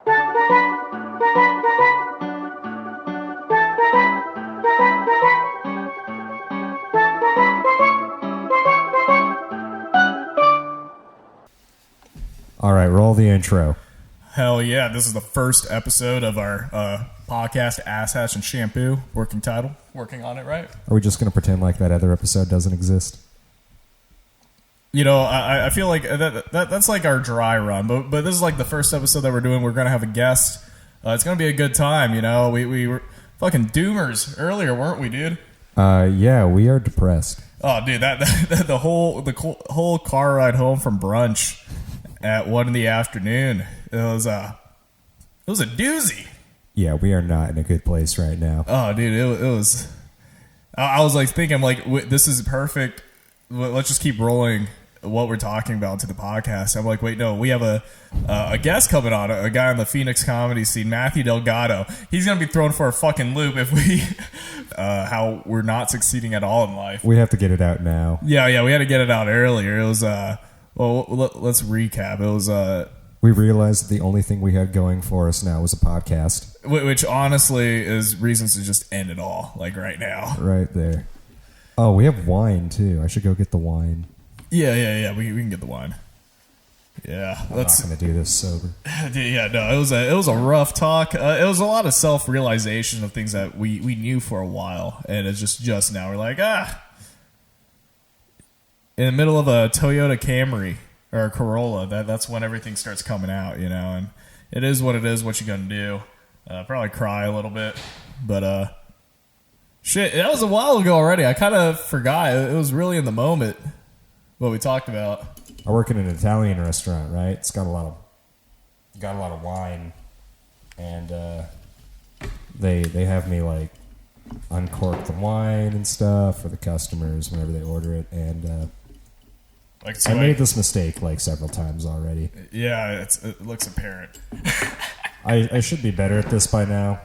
All right, roll the intro. Hell yeah, this is the first episode of our podcast, Ass Hatch and Shampoo. Working title. Working on it, right? Are we just going to pretend like that other episode doesn't exist? You know, I feel like that's like our dry run, but this is like the first episode that we're doing. We're going to have a guest. It's going to be a good time, you know. We were fucking doomers earlier, weren't we, dude? Yeah, we are depressed. Oh, dude, the whole car ride home from brunch at 1 p.m. It was a doozy. Yeah, we are not in a good place right now. Oh, dude, it was. I was like thinking, like, this is perfect. Let's just keep rolling what we're talking about to the podcast. I'm like, wait, no, we have a guest coming on, a guy on the Phoenix comedy scene, Matthew Delgado. He's gonna be thrown for a fucking loop if we how we're not succeeding at all in life. We have to get it out now. Yeah, we had to get it out earlier. It was well, let's recap. It was we realized that the only thing we had going for us now was a podcast, which honestly is reasons to just end it all, like right now. Right there. Oh, we have wine too. I should go get the wine. Yeah. We can get the wine. Yeah, I'm not going to do this sober. Yeah, no, it was a rough talk. It was a lot of self-realization of things that we knew for a while, and it's just now we're like, in the middle of a Toyota Camry or a Corolla, that's when everything starts coming out, you know, and it is what it is. What you gonna do? Probably cry a little bit, but shit, that was a while ago already. I kind of forgot. It was really in the moment what we talked about. I work in an Italian restaurant, right? It's got a lot of wine, and they have me like uncork the wine and stuff for the customers whenever they order it, and I made this mistake like several times already. Yeah, it looks apparent. I should be better at this by now,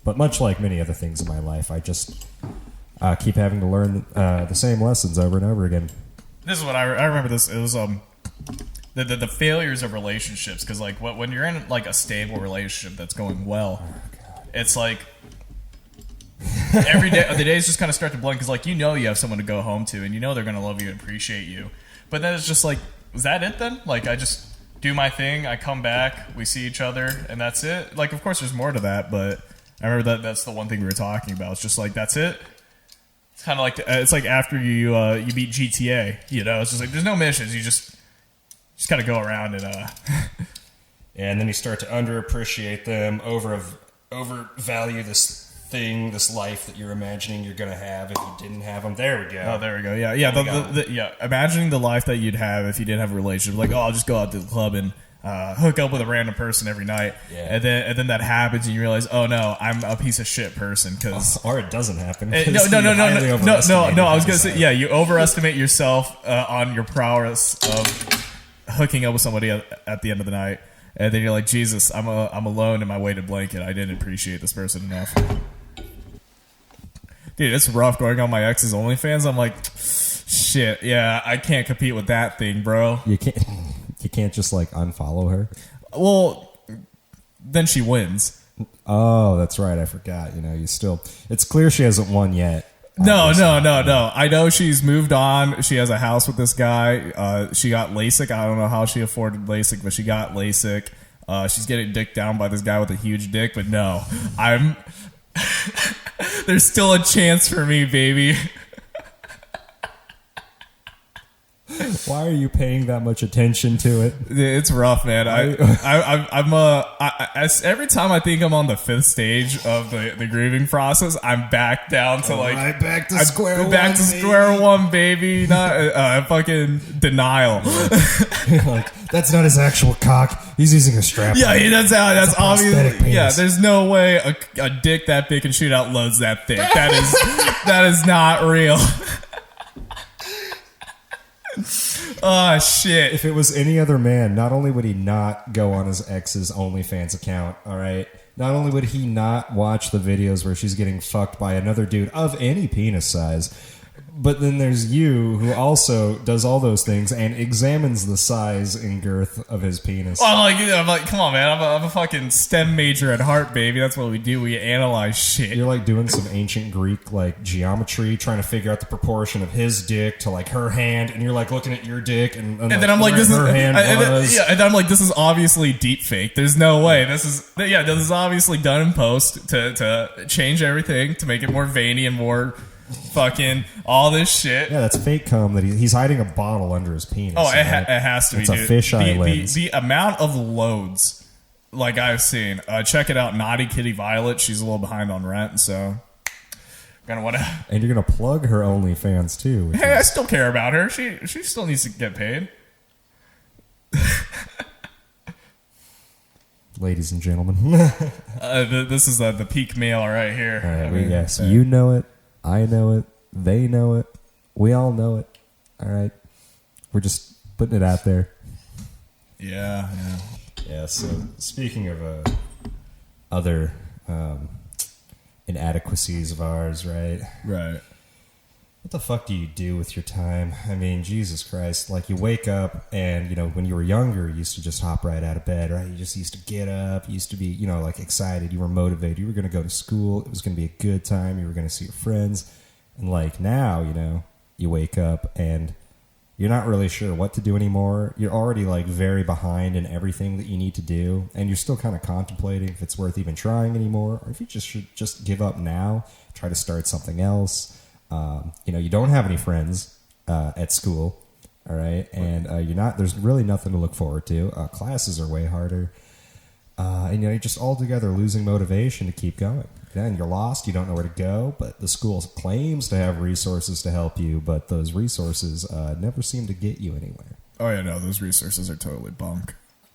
but much like many other things in my life, I just keep having to learn the same lessons over and over again. This is what I remember. This it was the failures of relationships, because like when you're in like a stable relationship that's going well, it's like every day the days just kind of start to blend, because like you have someone to go home to, and you know they're gonna love you and appreciate you, but then it's just like, is that it then? Like I just do my thing, I come back, we see each other, and that's it. Like of course there's more to that, but I remember that's the one thing we were talking about. It's just like that's it. It's kind of like it's like after you beat GTA, you know. It's just like there's no missions. You just kind of go around and and then you start to underappreciate them, overvalue this life that you're imagining you're gonna have if you didn't have them. There we go. Oh, there we go. Yeah. Yeah. Imagining the life that you'd have if you didn't have a relationship. Like, oh, I'll just go out to the club and hook up with a random person every night, and then that happens, and you realize, oh no, I'm a piece of shit person. Or it doesn't happen. No. I was gonna say, yeah, you overestimate yourself on your prowess of hooking up with somebody at the end of the night, and then you're like, Jesus, I'm alone in my weighted blanket. I didn't appreciate this person enough. Dude, it's rough going on my ex's OnlyFans. I'm like, shit, yeah, I can't compete with that thing, bro. You can't just like unfollow her. Well, then she wins. Oh, that's right. I forgot. You know, it's clear she hasn't won yet. No. I know she's moved on. She has a house with this guy. She got LASIK. I don't know how she afforded LASIK, but she got LASIK. She's getting dicked down by this guy with a huge dick, but no, there's still a chance for me, baby. Why are you paying that much attention to it? It's rough, man. Every time I think I'm on the 5th stage of the grieving process, I'm back down to like right back to square one. Back to square one, baby. Not fucking denial. Like, that's not his actual cock. He's using a strap. Yeah, that's obvious. Yeah, there's no way a dick that big can shoot out loads that thick. That is not real. Oh, shit. If it was any other man, not only would he not go on his ex's OnlyFans account, all right? Not only would he not watch the videos where she's getting fucked by another dude of any penis size, But then there's you, who also does all those things and examines the size and girth of his penis. Well, I'm like, come on, man. I'm a fucking STEM major at heart, baby. That's what we do. We analyze shit. You're like doing some ancient Greek like geometry, trying to figure out the proportion of his dick to like her hand, and you're like looking at your dick, and then I'm like, this is her hand was. And I'm like, this is obviously deep fake. There's no way. This is obviously done in post to change everything to make it more veiny and more. Fucking all this shit. Yeah, that's fake cum that he's hiding a bottle under his penis. Oh, it has to be. It's a fisheye lens. The amount of loads, like I've seen. Check it out, Naughty Kitty Violet. She's a little behind on rent, so gonna want to. And you're gonna plug her OnlyFans too. Hey, I still care about her. She still needs to get paid. Ladies and gentlemen, this is the peak male right here. All right, yes, you know it. I know it. They know it. We all know it. All right. We're just putting it out there. Yeah. Yeah, so speaking of other inadequacies of ours, right? Right. What the fuck do you do with your time? I mean, Jesus Christ. Like, you wake up and, you know, when you were younger, you used to just hop right out of bed, right? You just used to get up. You used to be, you know, like, excited. You were motivated. You were going to go to school. It was going to be a good time. You were going to see your friends. And, like, now, you know, you wake up and you're not really sure what to do anymore. You're already, like, very behind in everything that you need to do. And you're still kind of contemplating if it's worth even trying anymore, or if you just should just give up now, try to start something else. You know, you don't have any friends at school, all right, and you're not. There's really nothing to look forward to. Classes are way harder, and you know, you're just altogether losing motivation to keep going. Then you're lost. You don't know where to go. But the school claims to have resources to help you, but those resources never seem to get you anywhere. Oh yeah, no, those resources are totally bunk.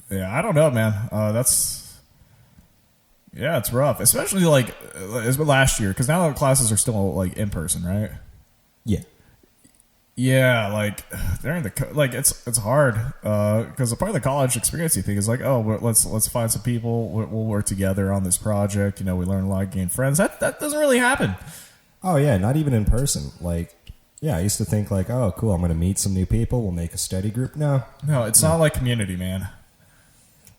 Yeah, I don't know, man. Yeah, it's rough, especially like last year, because now the classes are still like in person, right? Yeah, yeah. Like during it's hard because a part of the college experience thing is like, oh, let's find some people, we'll work together on this project. You know, we learn a lot, gain friends. That doesn't really happen. Oh yeah, not even in person. Like, yeah, I used to think like, oh, cool, I'm going to meet some new people. We'll make a study group. No, it's not like community, man.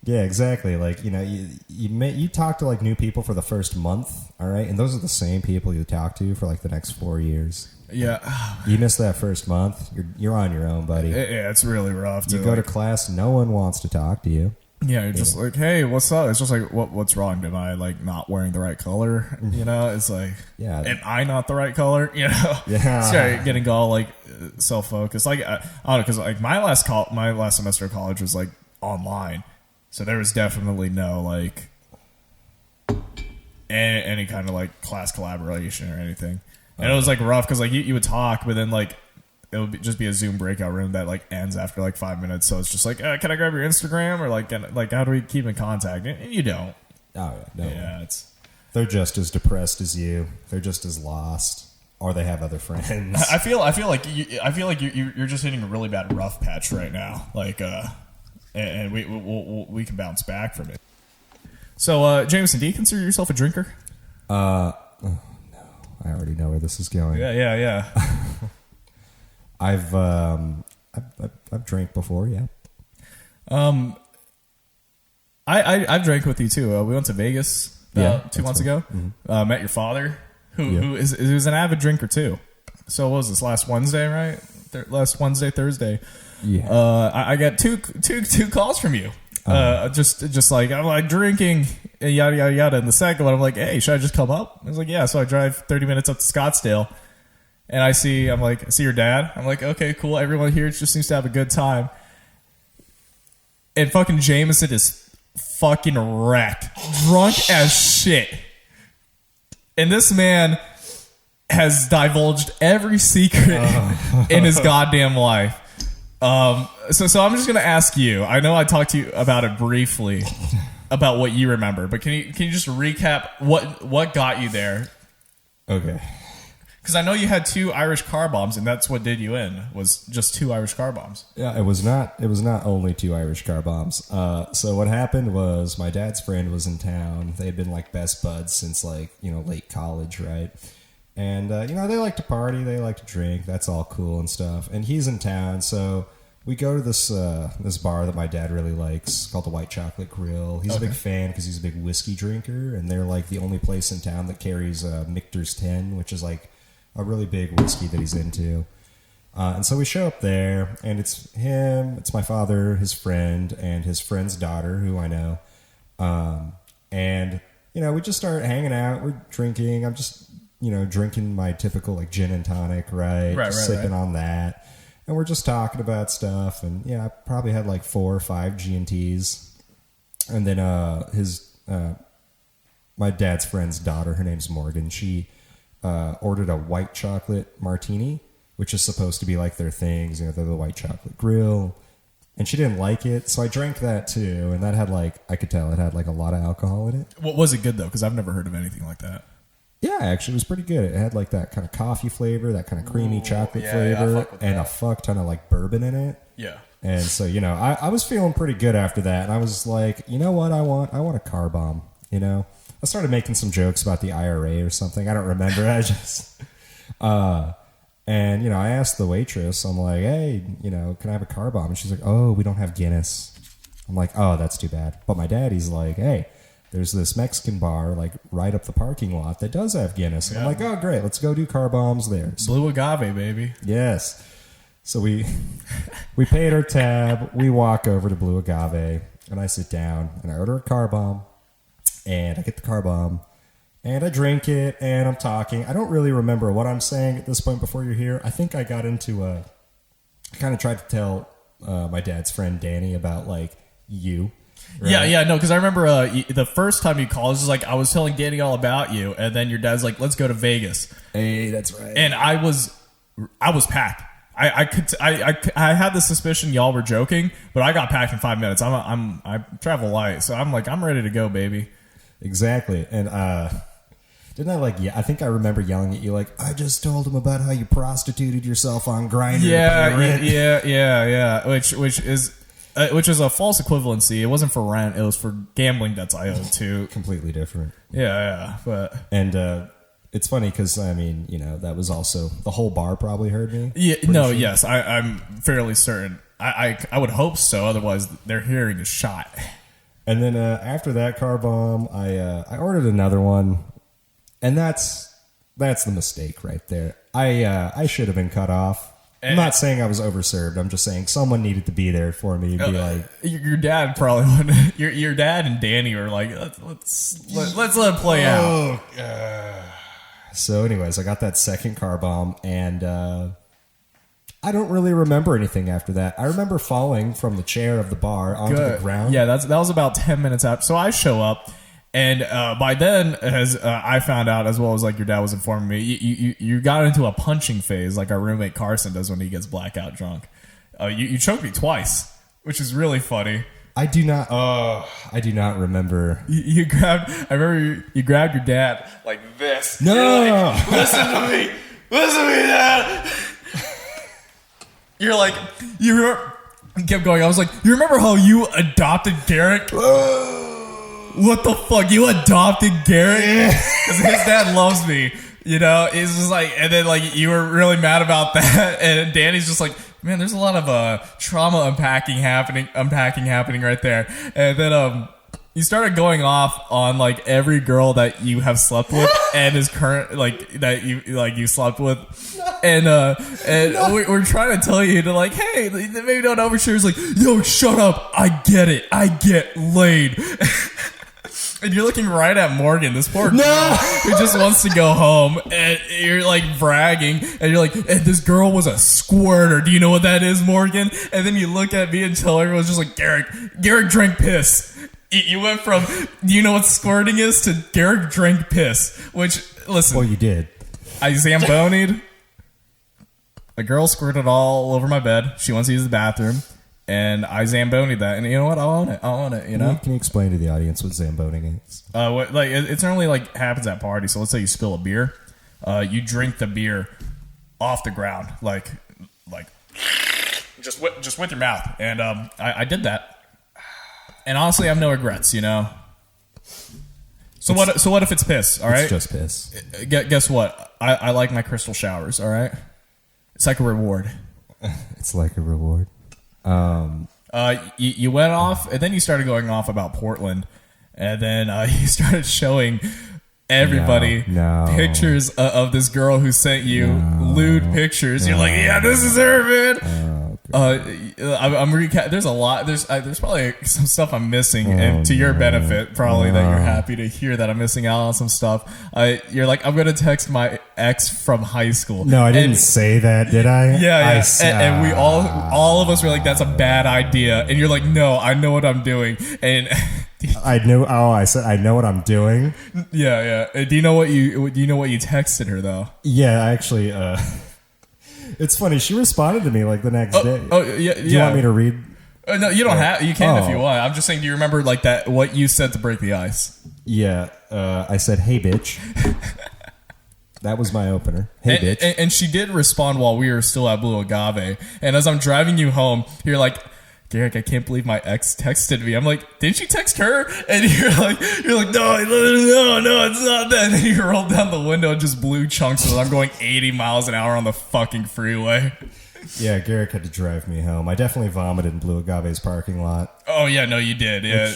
Yeah, exactly. Like, you know, you talk to like new people for the first month, all right, and those are the same people you talk to for like the next 4 years. Yeah, you miss that first month, you're on your own, buddy. Yeah, it's really rough. You go to class, no one wants to talk to you. Yeah, you're just like, hey, what's up? It's just like, what's wrong? Am I like not wearing the right color? You know, it's like, yeah, am I not the right color? You know, yeah, start getting all like self-focused. Like, I don't know, because like my last semester of college was like online. So there was definitely no, like, any kind of, like, class collaboration or anything. And it was, like, rough because, like, you would talk, but then, like, it would just be a Zoom breakout room that, like, ends after, like, 5 minutes. So it's just like, can I grab your Instagram? Or, like how do we keep in contact? And you don't. Oh, yeah. No. Yeah, they're just as depressed as you. They're just as lost. Or they have other friends. I feel like you're just hitting a really bad rough patch right now. Like, and we can bounce back from it. So, Jamison, do you consider yourself a drinker? No. I already know where this is going. Yeah. I've drank before, yeah. I've drank with you too. We went to Vegas 2 months ago. Mm-hmm. Met your father, who is an avid drinker too. So what was this, last Wednesday, right? Last Wednesday, Thursday. Yeah. I got two calls from you. Just like, I'm like drinking and yada yada yada. And the second one, I'm like, hey, should I just come up? I was like, yeah. So I drive 30 minutes up to Scottsdale, and I see your dad. I'm like, okay, cool. Everyone here just seems to have a good time. And fucking Jamison is fucking wrecked, drunk as shit. And this man has divulged every secret in his goddamn life. So I'm just gonna ask you. I know I talked to you about it briefly, about what you remember, but can you just recap what got you there? Okay. Because I know you had 2 Irish car bombs, and that's what did you in, was just 2 Irish car bombs. Yeah, it was not only 2 Irish car bombs. So what happened was my dad's friend was in town. They had been like best buds since like, you know, late college, right? And, they like to party. They like to drink. That's all cool and stuff. And he's in town, so we go to this bar that my dad really likes called the White Chocolate Grill. He's a big fan because he's a big whiskey drinker, and they're like the only place in town that carries Michter's 10, which is like a really big whiskey that he's into. And so we show up there, and it's him, it's my father, his friend, and his friend's daughter, who I know. And, we just start hanging out. We're drinking. I'm just, drinking my typical like gin and tonic, right? Just sipping on that. And we're just talking about stuff, and I probably had like 4 or 5 G&Ts. And then my dad's friend's daughter, her name's Morgan, she ordered a white chocolate martini, which is supposed to be like their things, they're the White Chocolate Grill. And she didn't like it, so I drank that too, and that had I could tell it had like a lot of alcohol in it. What was it good though? Because I've never heard of anything like that. Yeah, actually, it was pretty good. It had like that kind of coffee flavor, that kind of creamy chocolate flavor, and a fuck ton of like bourbon in it. Yeah. And so, I was feeling pretty good after that, and I was like, you know what I want? I want a car bomb, I started making some jokes about the IRA or something. I don't remember. I just... And, I asked the waitress, I'm like, hey, can I have a car bomb? And she's like, oh, we don't have Guinness. I'm like, oh, that's too bad. But my daddy's like, hey, there's this Mexican bar like right up the parking lot that does have Guinness. And I'm like, oh, great, let's go do car bombs there. So, Blue agave, baby. Yes. So we paid our tab. We walk over to Blue Agave, and I sit down, and I order a car bomb, and I get the car bomb. And I drink it, and I'm talking. I don't really remember what I'm saying at this point before you're here. I think I got into I kind of tried to tell my dad's friend Danny about, like, you. Right? Yeah, no, because I remember the first time you called, it was like, I was telling Danny all about you, and then your dad's like, let's go to Vegas. Hey, that's right. And I was packed. I had the suspicion y'all were joking, but I got packed in 5 minutes. I travel light, so I'm like, I'm ready to go, baby. Exactly. And didn't I I think I remember yelling at you like, I just told him about how you prostituted yourself on Grindr. Yeah. Which is a false equivalency. It wasn't for rent. It was for gambling debts I owed too. Completely different. Yeah. And it's funny because that was also the whole bar probably heard me. Yeah. No. Sure. Yes. I'm fairly certain. I would hope so. Otherwise, their hearing is shot. And then after that car bomb, I ordered another one. And that's the mistake right there. I should have been cut off. I'm not saying I was overserved. I'm just saying someone needed to be there for me. Be like, your dad probably wouldn't. Your dad and Danny were like, let's let it play out. So, anyways, I got that second car bomb, and I don't really remember anything after that. I remember falling from the chair of the bar onto the ground. Yeah, that was about 10 minutes after. So I show up. And by then, as I found out, as well as like your dad was informing me, you got into a punching phase like our roommate Carson does when he gets blackout drunk. You choked me twice, which is really funny. I do not remember. I remember you grabbed your dad like this. No, like, listen to me, Dad. You're like you kept going. I was like, you remember how you adopted Garrick? What the fuck? You adopted Garrick? Because his dad loves me. It's just like, and then like you were really mad about that, and Danny's just like, man, there's a lot of trauma unpacking happening right there. And then you started going off on like every girl that you have slept with and is current that you slept with, and we're trying to tell you to like, hey, maybe don't overshare. It's like, yo, shut up. I get it. I get laid. And you're looking right at Morgan, this poor girl who just wants to go home, and you're like bragging, and you're like, and this girl was a squirter. Do you know what that is, Morgan? And then you look at me and tell everyone's just like, Garrick drank piss. You went from, do you know what squirting is, to Garrick drank piss, which, listen. Well, you did. I Zamboni'd. A girl squirted all over my bed. She wants to use the bathroom. And I Zamboni'd that, and you know what? I'll own it. Can you explain to the audience what Zamboning is? It's normally like happens at parties. So let's say you spill a beer, you drink the beer off the ground, like just with your mouth. And I did that, and honestly, I have no regrets. So what if it's piss? All right, It's just piss. Guess what? I like my crystal showers. All right, it's like a reward. It's like a reward. You went off, and then you started going off about Portland, and then you started showing everybody No. pictures of this girl who sent you lewd pictures. You're like, yeah, this is her, man. I'm there's a lot. There's probably some stuff I'm missing, and to your benefit, probably that you're happy to hear that I'm missing out on some stuff. You're like, I'm gonna text my ex from high school. No, I didn't say that, did I? Yeah. And we all of us were like, that's a bad idea. And you're like, no, I know what I'm doing. And I knew. Oh, I said I know what I'm doing. yeah. Do you know what you texted her though? Yeah, actually, it's funny. She responded to me like the next day. Oh yeah. Do you want me to read? No, you don't have. You can if you want. I'm just saying. Do you remember like that? What you said to break the ice? Yeah, I said, "Hey, bitch." That was my opener. Hey, bitch. And she did respond while we were still at Blue Agave. And as I'm driving you home, you're like, Garrick, I can't believe my ex texted me. I'm like, didn't you text her? And you're like, no, it's not that. And you rolled down the window and just blew chunks as I'm going 80 miles an hour on the fucking freeway. Yeah, Garrick had to drive me home. I definitely vomited in Blue Agave's parking lot. Oh yeah, no, you did. Yeah,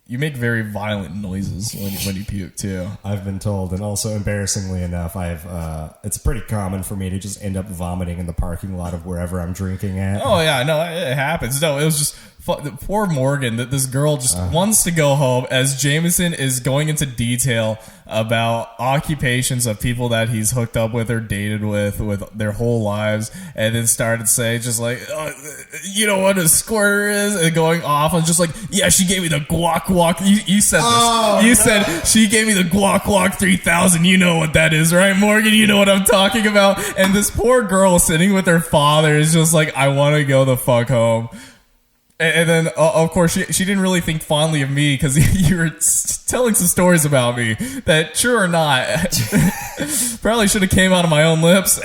you make very violent noises when you puke too. I've been told, and also embarrassingly enough, it's pretty common for me to just end up vomiting in the parking lot of wherever I'm drinking at. Oh yeah, no, it happens. No, it was just poor Morgan. That this girl just wants to go home. As Jamison is going into detail about occupations of people that he's hooked up with or dated with their whole lives, and then started saying just like, you know what a squirter is, and going off and just like, yeah, she gave me the guac guac. You said this. You said she gave me the guac guac 3000. You know what that is, right, Morgan? You know what I'm talking about. And this poor girl sitting with her father is just like, I want to go the fuck home. And then, of course, she didn't really think fondly of me because you were telling some stories about me that, true or not, probably should have came out of my own lips.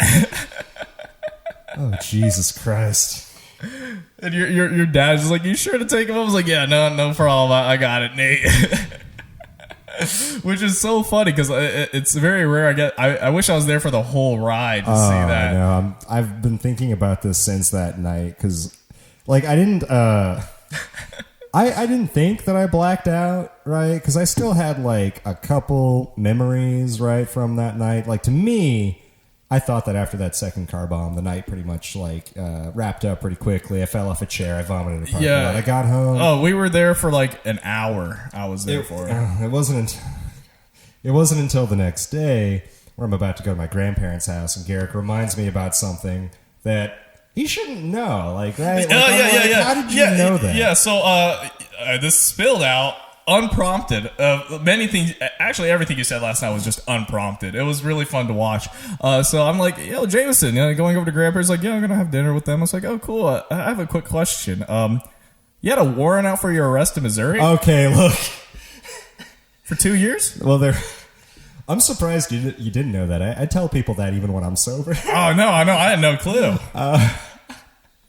Oh, Jesus Christ. And your dad's just like, you sure to take him? I was like, yeah, no problem. I got it, Nate. Which is so funny because it's very rare. I wish I was there for the whole ride to see that. I know. I've been thinking about this since that night because... Like, I didn't think that I blacked out, right? Because I still had, like, a couple memories, right, from that night. Like, to me, I thought that after that second car bomb, the night pretty much, like, wrapped up pretty quickly. I fell off a chair. I vomited in a parking lot. I got home. Oh, we were there for, like, an hour. I was there for it. It wasn't until the next day where I'm about to go to my grandparents' house, and Garrick reminds me about something that... He shouldn't know, like, right? Yeah. How did you know that? Yeah, so this spilled out unprompted. Many things, actually, everything you said last night was just unprompted. It was really fun to watch. So I'm like, yo, Jamison, going over to grandparents, like, yeah, I'm gonna have dinner with them. I was like, oh, cool. I have a quick question. You had a warrant out for your arrest in Missouri? Okay, look, for 2 years? Well, I'm surprised you didn't know that. I tell people that even when I'm sober. Oh, no, I know. I had no clue.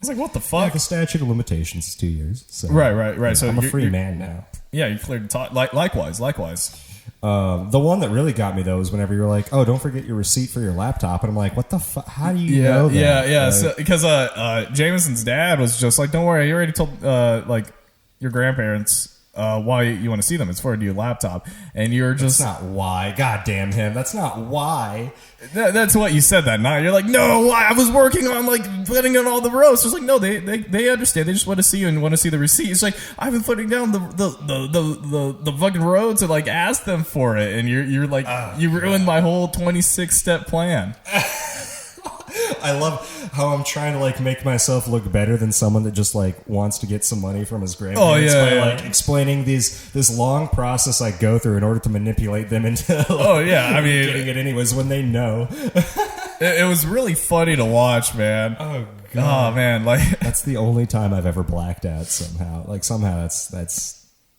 I was like, what the fuck? Yeah, the statute of limitations is 2 years. So, Right. So I'm a free man now. Yeah, you cleared the talk. Likewise. The one that really got me, though, was whenever you were like, oh, don't forget your receipt for your laptop. And I'm like, what the fuck? How do you know that? Yeah. So, because Jamison's dad was just like, don't worry. You already told your grandparents why you want to see them. It's for a new laptop. And you're just... That's not why. God damn him. That's not why. That's what you said that night. You're like, no, why? I was working on, putting on all the roasts. It's like, no, they understand. They just want to see you and want to see the receipt. It's like, I've been putting down the fucking road to, ask them for it. And you're like, you ruined my whole 26-step plan. I love how I'm trying to make myself look better than someone that just wants to get some money from his grandparents by explaining this long process I go through in order to manipulate them into getting it anyways when they know. It was really funny to watch, man. Oh god. Oh man, that's the only time I've ever blacked out somehow. Somehow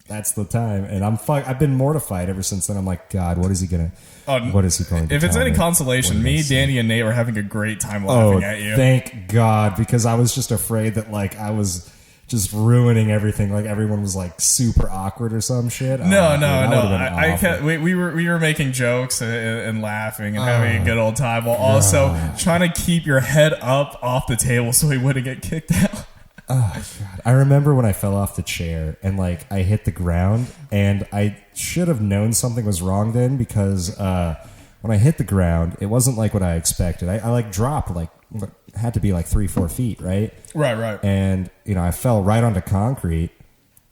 that's the time, and I've been mortified ever since then. I'm like, God, what is he going to If it's any consolation, me, Danny, and Nate were having a great time laughing at you. Thank God, because I was just afraid that I was just ruining everything. Like everyone was like super awkward or some shit. No. I can't. We were making jokes and laughing and having a good old time while also trying to keep your head up off the table so we wouldn't get kicked out. Oh God! I remember when I fell off the chair and like I hit the ground, and I should have known something was wrong then because when I hit the ground, it wasn't like what I expected. I like dropped like what had to be like 3-4 feet, right? Right. And I fell right onto concrete,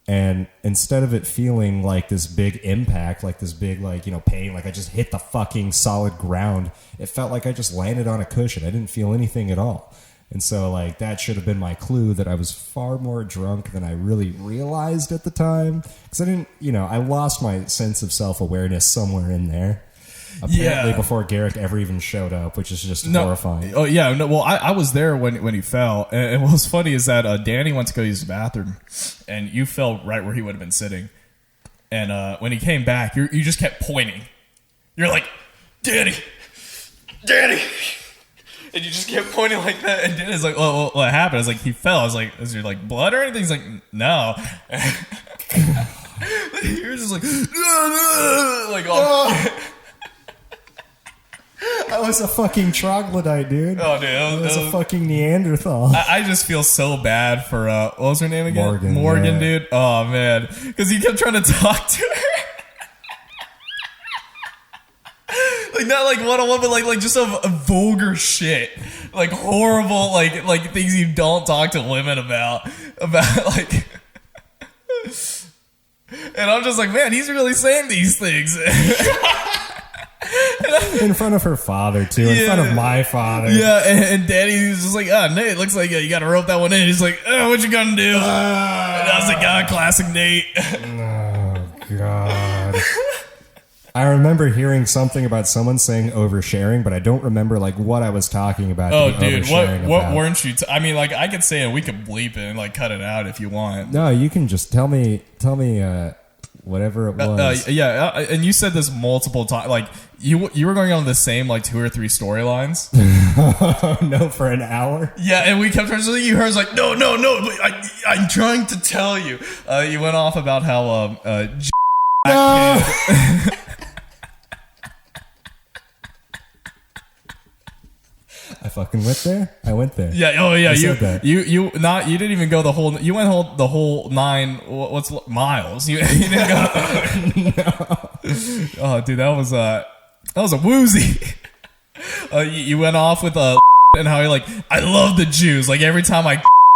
and instead of it feeling like this big impact, like this big like pain, like I just hit the fucking solid ground, it felt like I just landed on a cushion. I didn't feel anything at all. And so, like, that should have been my clue that I was far more drunk than I really realized at the time. Because I didn't, I lost my sense of self-awareness somewhere in there. Apparently before Garrick ever even showed up, which is just horrifying. Oh, yeah. No, well, I was there when he fell. And what was funny is that Danny went to go use the bathroom, and you fell right where he would have been sitting. And when he came back, you just kept pointing. You're like, Danny! And you just kept pointing like that, and Danny's like, "Well, what happened?" I was like, "He fell." I was like, "Is there like blood or anything?" He's like, "No." You're just like, I was a fucking troglodyte, dude. Oh, dude, I was a fucking Neanderthal. I just feel so bad for what was her name again? Morgan, dude. Oh man, because he kept trying to talk to her. Like not like one-on-one, but like just a vulgar shit, like horrible, like things you don't talk to women about like. And I'm just like, man, he's really saying these things in front of her father too, in front of my father. Yeah, and Daddy's just like, Nate, looks like you got to rope that one in. He's like, what you gonna do? And I was like, classic Nate. Oh God. I remember hearing something about someone saying oversharing, but I don't remember like what I was talking about. Oh, dude, what weren't you? I mean, like I could say it, we could bleep it and like cut it out if you want. No, you can just tell me whatever it was. And you said this multiple times. Like you were going on the same like 2 or 3 storylines. No, for an hour. Yeah, and we kept trying to. You heard like no. But I'm trying to tell you. You went off about how I fucking went there. I went there. Yeah. Oh yeah. You said that. You didn't even go the whole. You went the whole 9. What's miles? You didn't go. No. Oh, dude, that was a woozy. You went off with and how you're like, I love the Jews. Like every time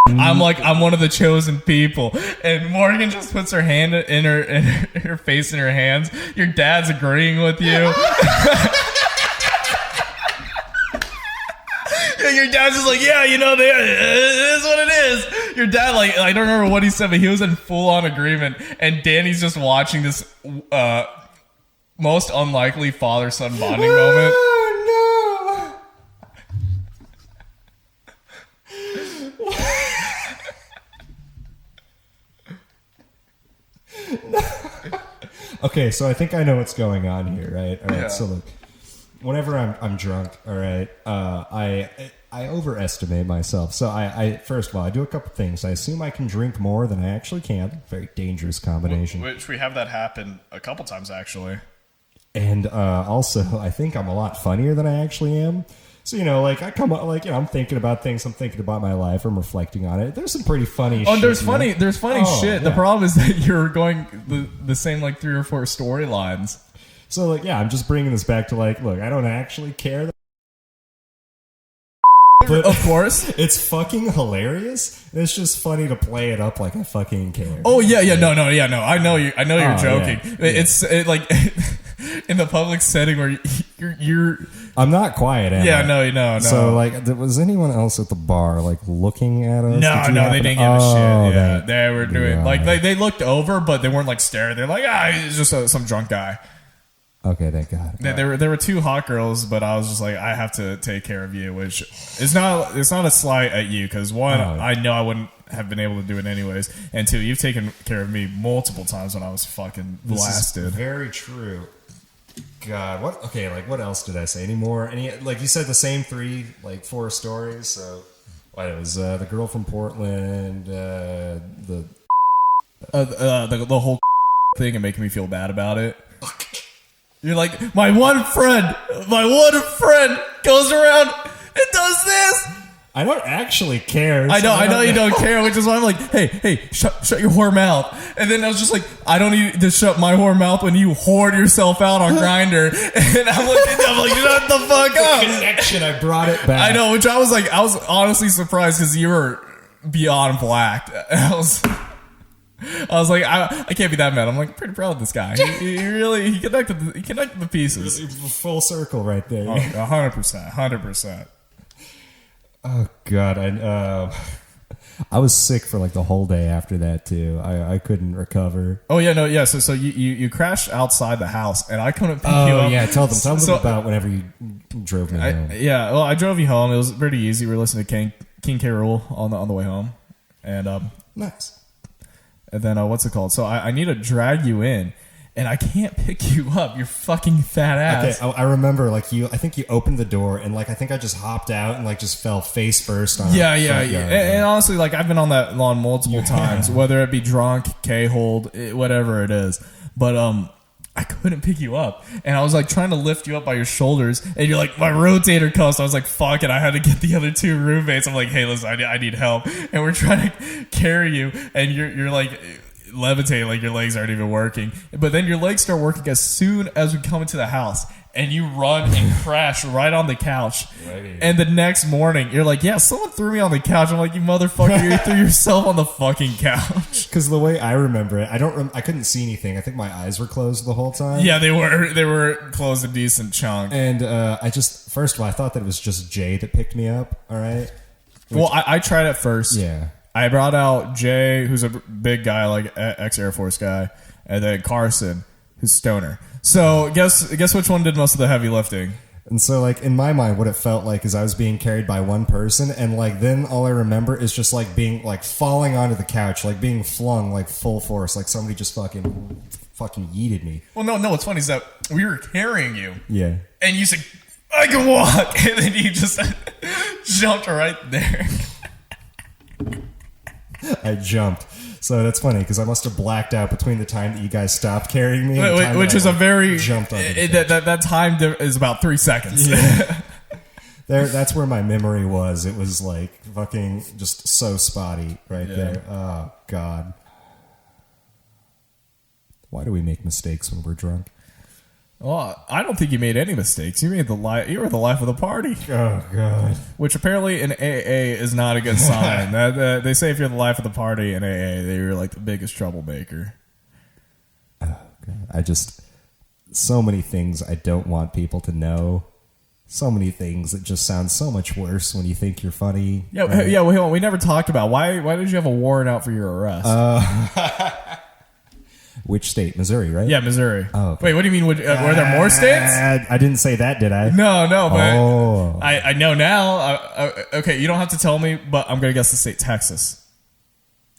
I'm one of the chosen people. And Morgan just puts her hand in her face in her hands. Your dad's agreeing with you. Your dad's just like, yeah, it is what it is. Your dad, like, I don't remember what he said, but he was in full-on agreement. And Danny's just watching this most unlikely father-son bonding moment. Oh, no. Okay, so I think I know what's going on here, right? All right, so look. Whenever I'm drunk, all right, I overestimate myself. So I first of all, I do a couple things. I assume I can drink more than I actually can. Very dangerous combination. Which we have that happen a couple times, actually. And also, I think I'm a lot funnier than I actually am. So, like, I come up, like, I'm thinking about things. I'm thinking about my life. I'm reflecting on it. There's some pretty funny shit. There's funny shit. Yeah. The problem is that you're going the same, like, 3 or 4 storylines. So, like, yeah, I'm just bringing this back to, like, look, I don't actually care. But of course. It's fucking hilarious. It's just funny to play it up like I fucking care. Oh, yeah. No. I know you're joking. Yeah. It's like in the public setting where you're I'm not quiet, am I? No. So, like, was anyone else at the bar, like, looking at us? No, they didn't give a shit. Yeah, they were doing, God. like, they looked over, but they weren't, like, staring. They're like, he's just some drunk guy. Okay, thank God. There were 2 hot girls, but I was just like, I have to take care of you, which it's not a slight at you, because one, I know I wouldn't have been able to do it anyways, and 2, you've taken care of me multiple times when I was fucking blasted. This is very true. God, what? Okay, like, what else did I say? Any more? Like, you said the same 3, like, 4 stories, so... What, it was the girl from Portland, the whole thing and making me feel bad about it. You're like, my one friend goes around and does this. I don't actually care. I know you don't care, which is why I'm like, hey, shut your whore mouth. And then I was just like, I don't need to shut my whore mouth when you hoard yourself out on Grindr. And I'm like, shut the fuck up. Connection, I brought it back. I know, which I was honestly surprised because you were beyond blacked. I was like, I can't be that mad. I'm like pretty proud of this guy. He connected the pieces. Full circle right there. 100%. Oh God, I was sick for like the whole day after that too. I couldn't recover. Oh yeah, no, yeah. So you crashed outside the house, and I couldn't pick you up. Oh yeah, tell them about whenever you drove me home. Yeah, well, I drove you home. It was pretty easy. We were listening to King K. Rool on the way home, and nice. And then what's it called? So I need to drag you in. And I can't pick you up. You're fucking fat ass. Okay, I remember like I think you opened the door and like I think I just hopped out and like just fell face first on. Yeah. And honestly, like I've been on that lawn multiple times, whether it be drunk, K-hold, whatever it is. But I couldn't pick you up, and I was like trying to lift you up by your shoulders, and you're like, my rotator cuff. So I was like, fuck it. I had to get the other two roommates. I'm like, hey, listen, I need help, and we're trying to carry you, and you're like levitating, like your legs aren't even working. But then your legs start working as soon as we come into the house, and you run and crash right on the couch. Righty. And the next morning, you're like, yeah, someone threw me on the couch. I'm like, you motherfucker, you threw yourself on the fucking couch. Because the way I remember it, I couldn't see anything. I think my eyes were closed the whole time. Yeah, they were closed a decent chunk. And first of all, I thought that it was just Jay that picked me up. All right. Well, I tried it first. Yeah. I brought out Jay, who's a big guy, like ex-Air Force guy, and then Carson, who's stoner. So guess which one did most of the heavy lifting? And so, like, in my mind, what it felt like is I was being carried by one person, and, like, then all I remember is just, like, being, like, falling onto the couch, like, being flung, like, full force, like somebody just fucking yeeted me. Well, no, what's funny is that we were carrying you. Yeah. And you said, I can walk! And then you just jumped right there. I jumped. So that's funny because I must have blacked out between the time that you guys stopped carrying me, and which is a very jumped on that time is about 3 seconds. Yeah. That's where my memory was. It was like fucking just so spotty right there. Oh God, why do we make mistakes when we're drunk? Well, I don't think you made any mistakes. You were the life of the party. Oh God! Which apparently in AA is not a good sign. They say if you're the life of the party in AA, you're like the biggest troublemaker. Oh God! So many things I don't want people to know. So many things that just sound so much worse when you think you're funny. Yeah, right? Yeah. Well, we never talked about why did you have a warrant out for your arrest? Which state? Missouri, right? Yeah, Missouri. Oh, okay. Wait, what do you mean? Were there more states? I didn't say that, did I? No, but I know now. Okay, you don't have to tell me, but I'm going to guess the state Texas.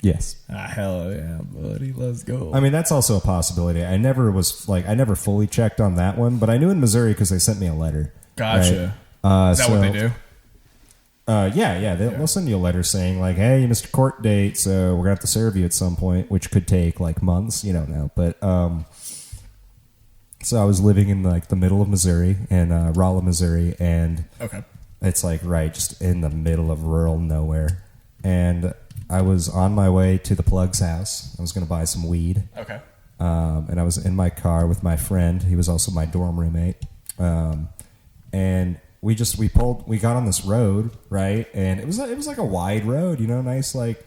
Yes. Hell yeah, buddy. Let's go. I mean, that's also a possibility. I never fully checked on that one, but I knew in Missouri because they sent me a letter. Gotcha. Right? Is that what they do? Yeah. They'll send you a letter saying like, "Hey, you missed a court date, so we're gonna have to serve you at some point," which could take like months. You don't know, but so I was living in like the middle of Missouri in Rolla, Missouri, and it's like just in the middle of rural nowhere, and I was on my way to the plug's house. I was gonna buy some weed. Okay. And I was in my car with my friend. He was also my dorm roommate, and. We got on this road, right? And it was like a wide road, nice like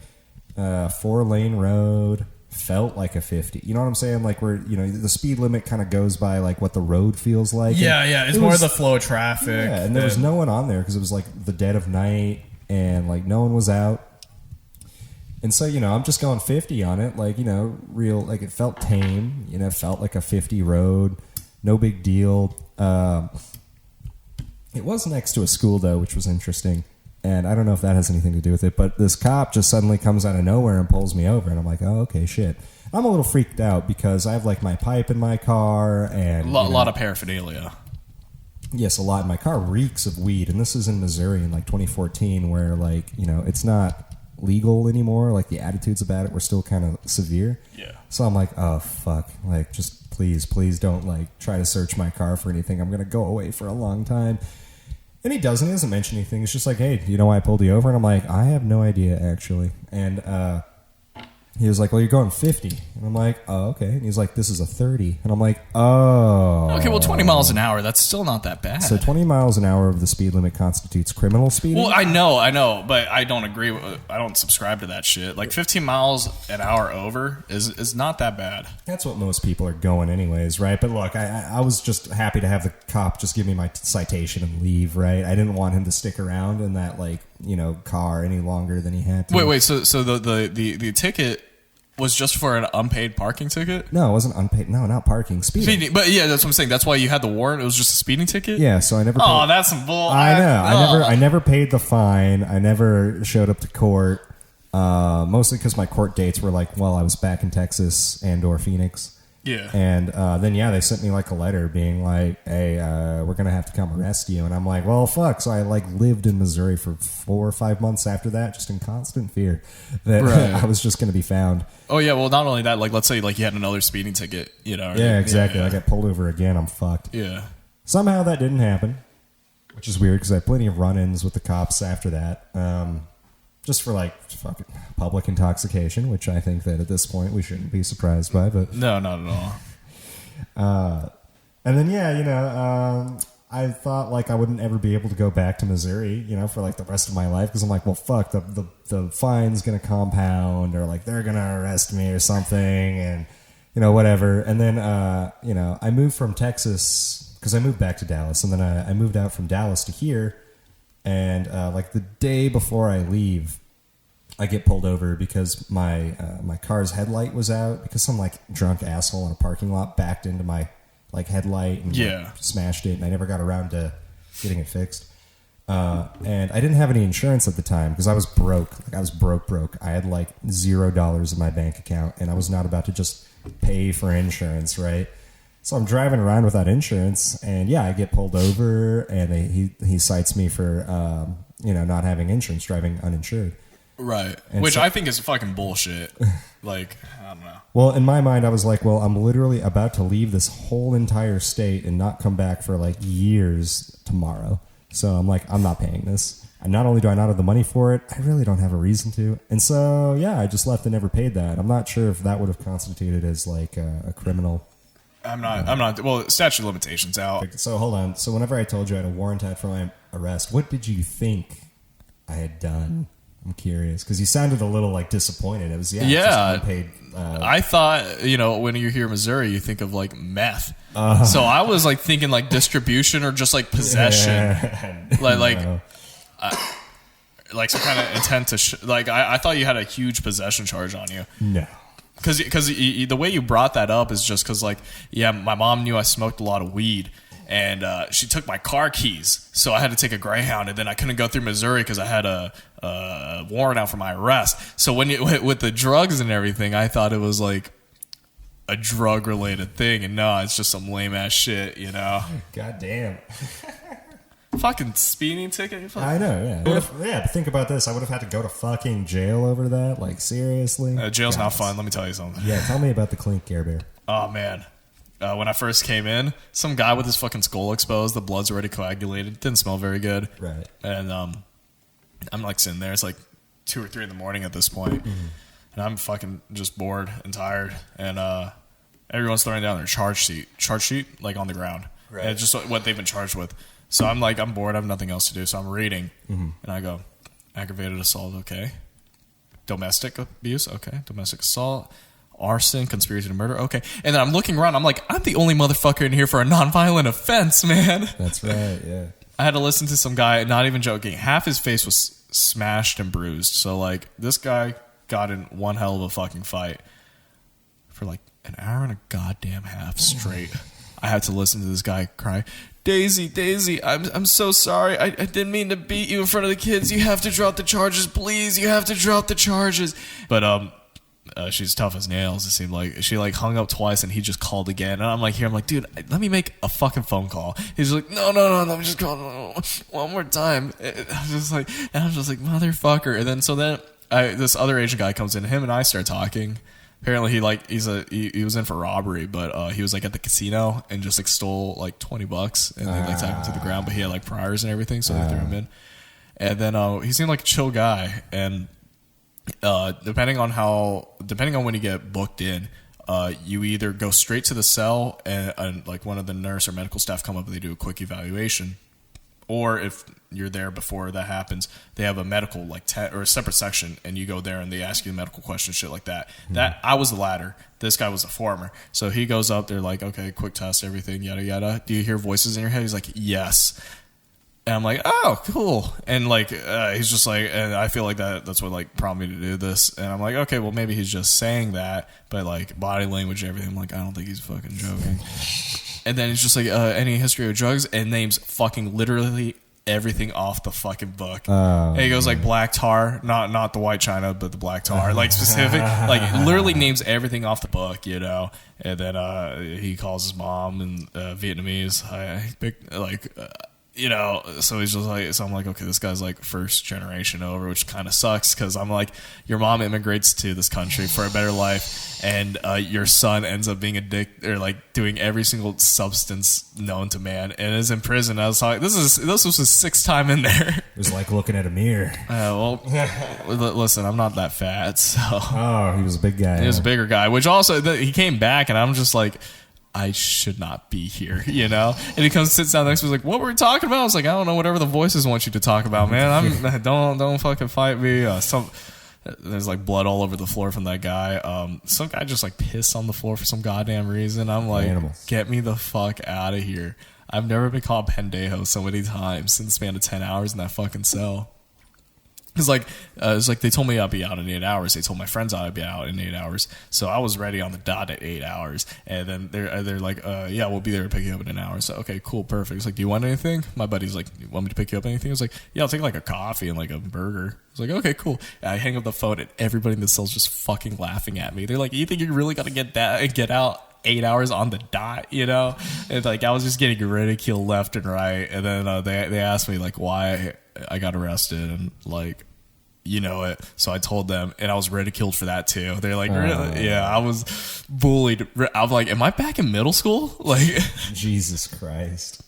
4-lane road. Felt like a 50. You know what I'm saying? Like where the speed limit kind of goes by like what the road feels like. Yeah. It's more the flow of traffic. Yeah, and there was no one on there because it was like the dead of night and like no one was out. And so I'm just going 50 on it, like real like it felt tame. It felt like a 50 road, no big deal. It was next to a school, though, which was interesting. And I don't know if that has anything to do with it, but this cop just suddenly comes out of nowhere and pulls me over. And I'm like, oh, okay, shit. I'm a little freaked out because I have, like, my pipe in my car and... A lot of paraphernalia. Yes, a lot. My car reeks of weed, and this is in Missouri in like 2014, where like it's not legal anymore. Like the attitudes about it were still kind of severe. Yeah. So I'm like, oh fuck, like just please don't like try to search my car for anything. I'm gonna go away for a long time. And he doesn't mention anything. It's just like, hey, do you know why I pulled you over? And I'm like, I have no idea actually. And he was like, well, you're going 50. And I'm like, oh, okay. And he's like, this is a 30. And I'm like, oh. Okay, well, 20 miles an hour, that's still not that bad. So 20 miles an hour of the speed limit constitutes criminal speeding? Well, I know, but I don't agree. I don't subscribe to that shit. Like 15 miles an hour over is not that bad. That's what most people are going anyways, right? But look, I was just happy to have the cop just give me my citation and leave, right? I didn't want him to stick around in that, like, car any longer than he had to. Wait, so the ticket was just for an unpaid parking ticket? No, it wasn't unpaid. No, not parking. Speeding. But yeah, that's what I'm saying. That's why you had the warrant. It was just a speeding ticket? Yeah, so I never paid. Oh, that's some bull. I know. I never paid the fine. I never showed up to court. Mostly because my court dates were like while I was back in Texas and or Phoenix. Yeah. And then they sent me like a letter being like, hey, we're gonna have to come arrest you. And I'm like, well, fuck. So I like lived in Missouri for 4 or 5 months after that, just in constant fear that I was just gonna be found. Oh yeah, well, not only that, like let's say like you had another speeding ticket, Yeah, exactly. I got pulled over again. I'm fucked. Yeah. Somehow that didn't happen, which is weird because I had plenty of run-ins with the cops after that. Just for like fucking public intoxication, which I think that at this point we shouldn't be surprised by. But no, not at all. And then I thought like I wouldn't ever be able to go back to Missouri, for like the rest of my life because I'm like, well, fuck, the fine's gonna compound or like they're gonna arrest me or something, and whatever. And then I moved from Texas because I moved back to Dallas, and then I moved out from Dallas to here. And like the day before I leave, I get pulled over because my car's headlight was out because some like drunk asshole in a parking lot backed into my like headlight and like, smashed it, and I never got around to getting it fixed. And I didn't have any insurance at the time because I was broke. Like I was broke. I had like $0 in my bank account, and I was not about to just pay for insurance, right? So I'm driving around without insurance, and I get pulled over, and he cites me for not having insurance, driving uninsured. Right, and which I think is fucking bullshit. Like, I don't know. Well, in my mind, I was like, well, I'm literally about to leave this whole entire state and not come back for like years tomorrow. So I'm like, I'm not paying this. And not only do I not have the money for it, I really don't have a reason to. And so, I just left and never paid that. I'm not sure if that would have constituted as like a criminal. I'm not. Well, statute of limitations out. So hold on. So whenever I told you I had a warrant out for my arrest, what did you think I had done? I'm curious because you sounded a little like disappointed. It was just unpaid. I thought when you hear Missouri, you think of like meth. So I was like thinking like distribution or just like possession, like some kind of intent to I thought you had a huge possession charge on you. No. Because the way you brought that up is just because, like, my mom knew I smoked a lot of weed, and she took my car keys, so I had to take a Greyhound, and then I couldn't go through Missouri because I had a warrant out for my arrest. So with the drugs and everything, I thought it was, like, a drug-related thing, and no, it's just some lame-ass shit, God damn. Fucking speeding ticket. I know, yeah. But think about this. I would have had to go to fucking jail over that. Like, seriously? Jail's not fun. Let me tell you something. Yeah, tell me about the Clink Care Bear. Oh, man. When I first came in, some guy with his fucking skull exposed, the blood's already coagulated. Didn't smell very good. Right. And I'm like sitting there. It's like 2 or 3 in the morning at this point. Mm-hmm. And I'm fucking just bored and tired. And everyone's throwing down their charge sheet, like on the ground. Right. And it's just what they've been charged with. So I'm like, I'm bored. I have nothing else to do. So I'm reading. Mm-hmm. And I go, aggravated assault, okay. Domestic abuse, okay. Domestic assault. Arson, conspiracy to murder, okay. And then I'm looking around. I'm like, I'm the only motherfucker in here for a nonviolent offense, man. That's right, yeah. I had to listen to some guy, not even joking. Half his face was smashed and bruised. So, like, this guy got in one hell of a fucking fight for, like, an hour and a goddamn half straight. I had to listen to this guy cry, Daisy, I'm so sorry. I didn't mean to beat you in front of the kids. You have to drop the charges, please. You have to drop the charges. But she's tough as nails. It seemed like she like hung up twice, and he just called again. And I'm like, dude, let me make a fucking phone call. He's like, no, let me just call one more time. And I'm just like, motherfucker. And then this other Asian guy comes in. Him and I start talking. Apparently he was in for robbery, but he was like at the casino and just like stole like $20, and they like tied him to the ground. But he had like priors and everything, so they threw him in. And then he seemed like a chill guy, and depending on when you get booked in, you either go straight to the cell and like one of the nurse or medical staff come up and they do a quick evaluation, or if you're there before that happens, they have a medical like or a separate section, and you go there and they ask you medical questions, shit like that. That I was the latter. This guy was the former. So he goes up, they're like, okay, quick test, everything, yada yada. Do you hear voices in your head? He's like, yes. And I'm like, oh, cool. And like, he's just like, and I feel like that's what like prompted me to do this. And I'm like, okay, well maybe he's just saying that, but like body language and everything, I'm like, I don't think he's fucking joking. And then it's just like, any history of drugs, and names fucking literally everything off the fucking book. And he goes like black tar, not the white china, but the black tar, like specific, like literally names everything off the book, you know. And then he calls his mom in Vietnamese, you know, so he's just like, so I'm like, okay, this guy's like first generation over, which kind of sucks, because I'm like, your mom immigrates to this country for a better life, and your son ends up being addicted or like doing every single substance known to man, and is in prison. I was like, this was his sixth time in there. It was like looking at a mirror. Listen, I'm not that fat, so. Oh, he was a big guy. He was a bigger guy, which also he came back, and I'm just like, I should not be here, you know? And he comes, sits down next to me, he's like, what were we talking about? I was like, I don't know, whatever the voices want you to talk about, man. Don't fucking fight me. There's like blood all over the floor from that guy. Some guy just like pissed on the floor for some goddamn reason. I'm like, get me the fuck out of here. I've never been called pendejo so many times in the span of 10 hours in that fucking cell. It's like they told me I'd be out in 8 hours. They told my friends I'd be out in 8 hours. So I was ready on the dot at 8 hours. And then they're like, yeah, we'll be there to pick you up in an hour. So, okay, cool, perfect. It's like, do you want anything? My buddy's like, you want me to pick you up anything? I was like, yeah, I'll take like a coffee and like a burger. I was like, okay, cool. And I hang up the phone, and everybody in the cell's just fucking laughing at me. They're like, you think you really got to get out 8 hours on the dot, you know? And like, I was just getting ridiculed left and right. And then they asked me like why I got arrested, and like, you know it. So I told them, and I was ridiculed for that too. They're like, really? Yeah, I was bullied. I'm like, am I back in middle school? Like, Jesus Christ.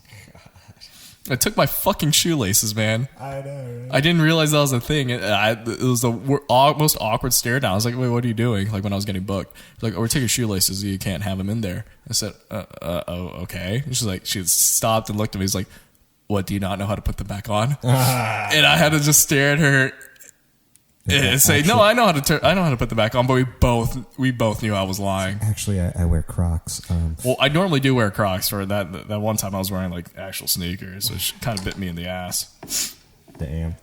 I took my fucking shoelaces, man. I know, right? I didn't realize that was a thing. It was the most awkward stare down. I was like, wait, what are you doing? Like when I was getting booked. Like, oh, we're taking shoelaces. You can't have them in there. I said, oh, okay. And she stopped and looked at me. She's like, what, do you not know how to put them back on? And I had to just stare at her and say, no, I know how to put them back on, but we both knew I was lying. Actually, I wear Crocs. Well, I normally do wear Crocs. For that one time I was wearing like actual sneakers, which kind of bit me in the ass. Damn.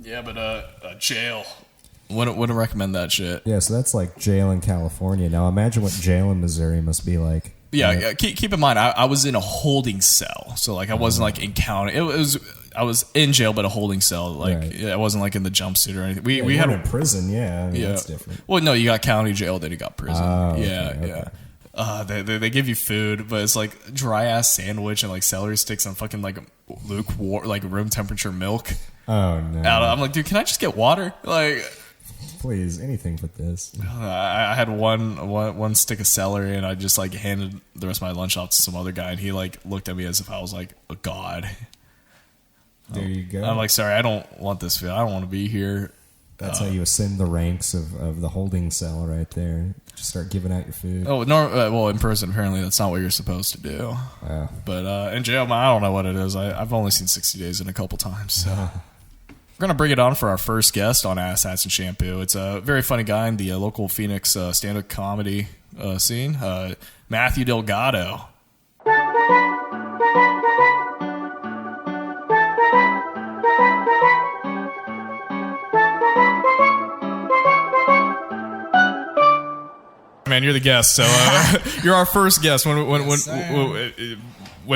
Yeah, but jail. Wouldn't recommend that shit. Yeah, so that's like jail in California. Now imagine what jail in Missouri must be like. Yeah, keep in mind, I was in a holding cell, so like I wasn't like in county. I was in jail, but a holding cell. Like right. I wasn't like in the jumpsuit or anything. We had had in prison. Yeah, I mean, that's different. Well, no, you got county jail, then you got prison. Okay. They give you food, but it's like dry ass sandwich and like celery sticks and fucking like lukewarm, like room temperature milk. Oh no! I'm like, dude, can I just get water? Like, please, anything but this. I had one stick of celery, and I just like handed the rest of my lunch off to some other guy, and he like looked at me as if I was like a god. There you go. I'm like, sorry, I don't want this food. I don't want to be here. That's how you ascend the ranks of the holding cell right there. Just start giving out your food. Oh, no, well, in prison, apparently that's not what you're supposed to do. Oh. But in jail, I don't know what it is. I've only seen 60 Days in a couple times. So. We're going to bring it on for our first guest on Ass Hats and Shampoo. It's a very funny guy in the local Phoenix stand-up comedy scene, Matthew Delgado. Man, you're the guest, so you're our first guest. When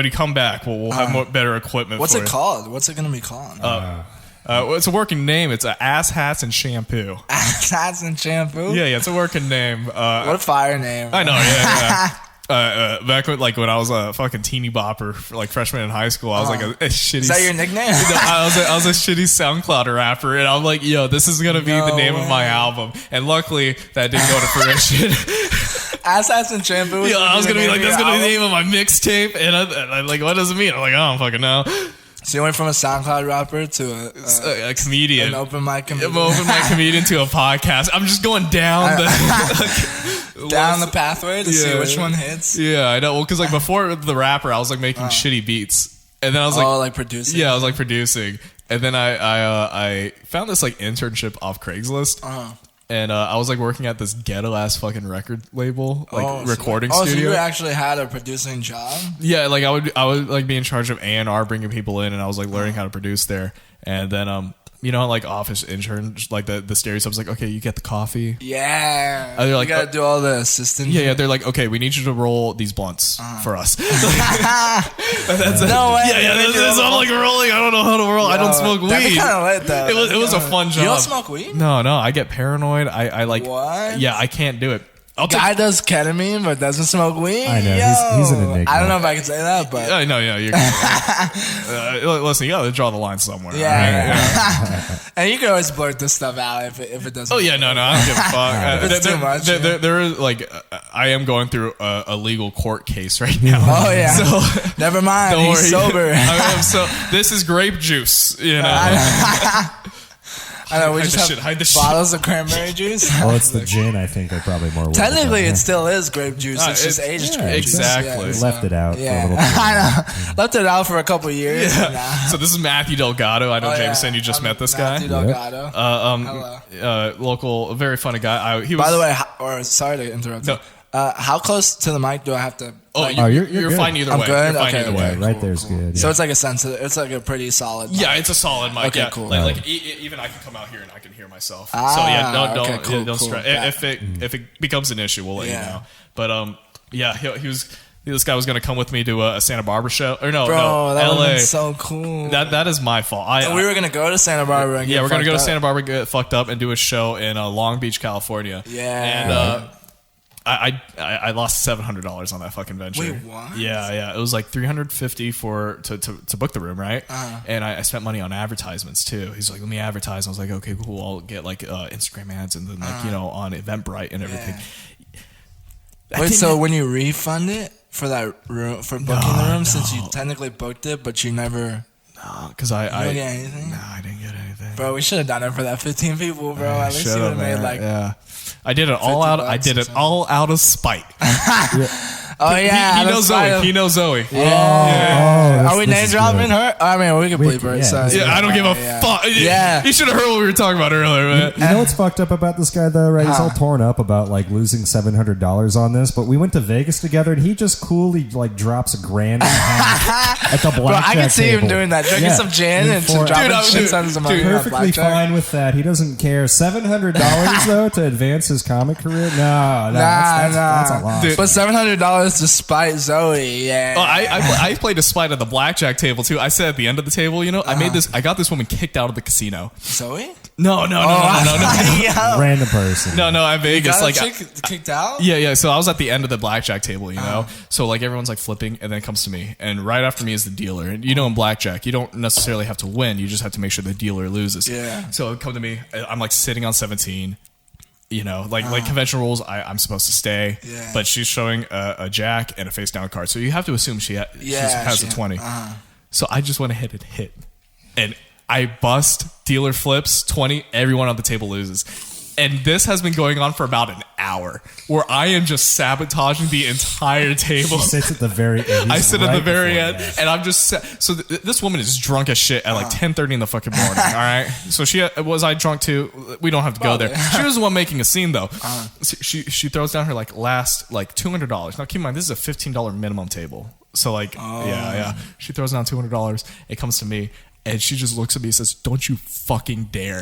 you come back, we'll have better equipment. What's for it called? What's it going to be called? It's a working name. It's Ass Hats and Shampoo. Ass Hats and Shampoo? Yeah, it's a working name. What a fire name. I know, yeah. Back when I was a fucking teeny bopper, for like freshman in high school, I was like a shitty. Is that your nickname? I was a shitty SoundCloud rapper, and I'm like, yo, this is gonna be the name of my album. And luckily, that didn't go to fruition. Ass Hats and Shampoo. Yeah, I was gonna be like, that's gonna be the name of my mixtape, and I'm like, what does it mean? I'm like, I don't fucking know. So you went from a SoundCloud rapper to a comedian, an open mic comedian. Open mic comedian to a podcast. I'm just going down the pathway to see which one hits. Yeah, I know. Well, because like before the rapper, I was like making shitty beats, and then I was like producing. Yeah, I was like producing, and then I found this like internship off Craigslist. And I was like working at this ghetto ass fucking record label, like recording studio. So you actually had a producing job? Yeah, like I would like be in charge of A&R, bringing people in, and I was like learning how to produce there. And then like office intern, like the stereotypes, like, okay, you get the coffee. Yeah. They're like, you gotta do all the assistant. Yeah. They're like, okay, we need you to roll these blunts for us. That's no way. Yeah. So I'm like rolling. I don't know how to roll. I don't smoke weed. That'd be kind of lit though. It was a fun job. You don't smoke weed? No. I get paranoid. I like. What? Yeah, I can't do it. Guy does ketamine but doesn't smoke weed. I know. He's an enigma. I don't know if I can say that, but I know. Yeah. Listen, you gotta draw the line somewhere. Yeah. Right? And you can always blurt this stuff out if it doesn't. Oh yeah, no, I don't give a fuck. It's too much. There is like, I am going through a legal court case right now. Oh yeah. So never mind. Don't He's worry. sober. So this is grape juice. You know. I know, we just hide the have bottles of cranberry juice. Well, it's the gin, I think, are probably more worth Technically, it. it still is grape juice. It's just aged grape juice. Exactly. Yeah, Left it out for a little bit. I know. Left it out for a couple years. Yeah. So this is Matthew Delgado. I know, Jamison, you just met this guy. Matthew Delgado. Hello. Local, very funny guy. He was, by the way, sorry to interrupt. No. How close to the mic do I have to? You're fine either way. I'm good? You're fine Okay, either way. Yeah, right there's good. So it's like a sensitive. It's like a pretty solid mic. Yeah, it's a solid mic. Okay, yeah. cool. Like even I can come out here and I can hear myself. So don't stress. If it becomes an issue, we'll let you know. But he was. This guy was going to come with me to a Santa Barbara show. Or no, that LA. was so cool. That is my fault. We were going to go to Santa Barbara and we're going to go to Santa Barbara, get fucked up, and do a show in Long Beach, California. Yeah. And I lost $700 on that fucking venture. Wait, what? Yeah. It was like $350 to book the room, right? And I spent money on advertisements too. He's like, let me advertise. I was like, okay, cool. I'll get like Instagram ads and then like on Eventbrite and everything. Wait, so when you refund it for that room, for booking the room, since you technically booked it, but you never. No, because I didn't get anything. No, I didn't get anything. Bro, we should have done it for that 15 people, bro. At least you would have made like. Yeah. I did it all out. I did it all out of spite. Oh yeah, he knows Zoe. He knows Zoe. Yeah. Are we name dropping her? I mean, we can bleep her. Yeah, I don't give a fuck. Yeah, you should have heard what we were talking about earlier, man. You know what's fucked up about this guy though, right? He's all torn up about like losing $700 on this, but we went to Vegas together and he just coolly like drops $1.5 at the blackjack Bro, I can see table. him doing that, drinking some gin and dropping shit tons of money. Perfectly fine with that. He doesn't care. $700 though to advance his comic career? No, that's a lot. But $700 to spite Zoe, yeah. Oh, I played a spite at the blackjack table too. I said at the end of the table, I got this woman kicked out of the casino. Zoe? No. Random person. No, at Vegas. You got a chick kicked out? Yeah. So I was at the end of the blackjack table, So like everyone's like flipping, and then it comes to me, and right after me is the dealer. And in blackjack, you don't necessarily have to win; you just have to make sure the dealer loses. Yeah. So it come to me. I'm like sitting on 17. Like conventional rules, I'm supposed to stay, but she's showing a jack and a face down card, so you have to assume she has a 20. So I just went ahead and hit, and I bust, dealer flips 20, everyone on the table loses. And this has been going on for about an hour, where I am just sabotaging the entire table. She sits at the very end. I sit at the very end, and I'm just so this woman is drunk as shit at like 10:30 in the fucking morning. All right, so was I drunk too? We don't have to go there. She was the one making a scene though. She throws down her like last like $200. Now keep in mind this is a $15 minimum table, so like yeah. She throws down $200. It comes to me. And she just looks at me and says, "Don't you fucking dare!"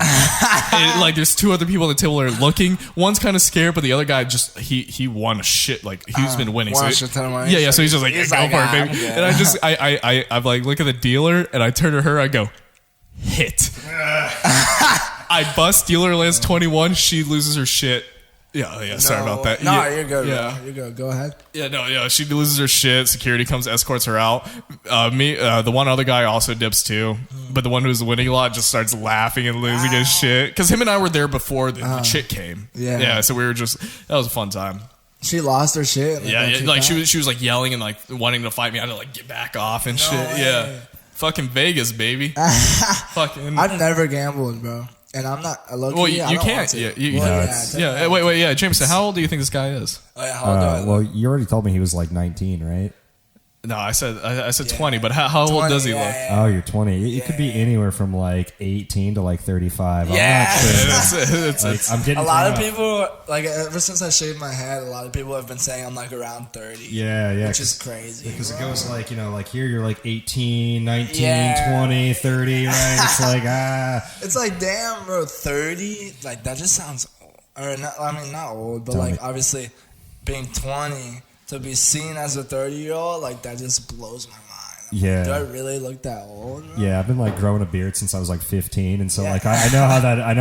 And like, there's two other people at the table that are looking. One's kind of scared, but the other guy just he won a shit. Like he's been winning. So So he's just like, go for it, baby. And I'm like, look at the dealer, and I turn to her, I go, hit. I bust Dealerlands 21. She loses her shit. Yeah. Sorry about that. No, yeah, you're good. Yeah, bro. You're good. Go ahead. Yeah. She loses her shit. Security comes, escorts her out. The one other guy also dips too, but the one who's winning a lot just starts laughing and losing his shit because him and I were there before the chick came. Yeah. So we were that was a fun time. She lost her shit. Like she was like yelling and like wanting to fight me. I had to like get back off and shit. Way. Yeah. Fucking Vegas, baby. Fucking. I've never gambled, bro. And I'm not a low key. Well, you can't. Wait. Jameson, how old do you think this guy is? Oh, yeah, how old do I look? Well, you already told me he was like 19, right? No, I said 20, but how 20, old does he look? Oh, you're 20. It could be anywhere from like 18 to like 35. Yeah. I'm not sure. I'm getting a lot of people, like, ever since I shaved my head, a lot of people have been saying I'm like around 30. Yeah. Which is crazy. Because it goes like, like here you're like 18, 19, 20, 30, right? It's like, It's like, damn, bro, 30? Like, that just sounds old. Or, not old, but like, obviously, being 20... to be seen as a 30-year-old, like, that just blows my mind. Yeah. Do I really look that old, bro? Yeah, I've been like growing a beard since I was like 15, and so like I know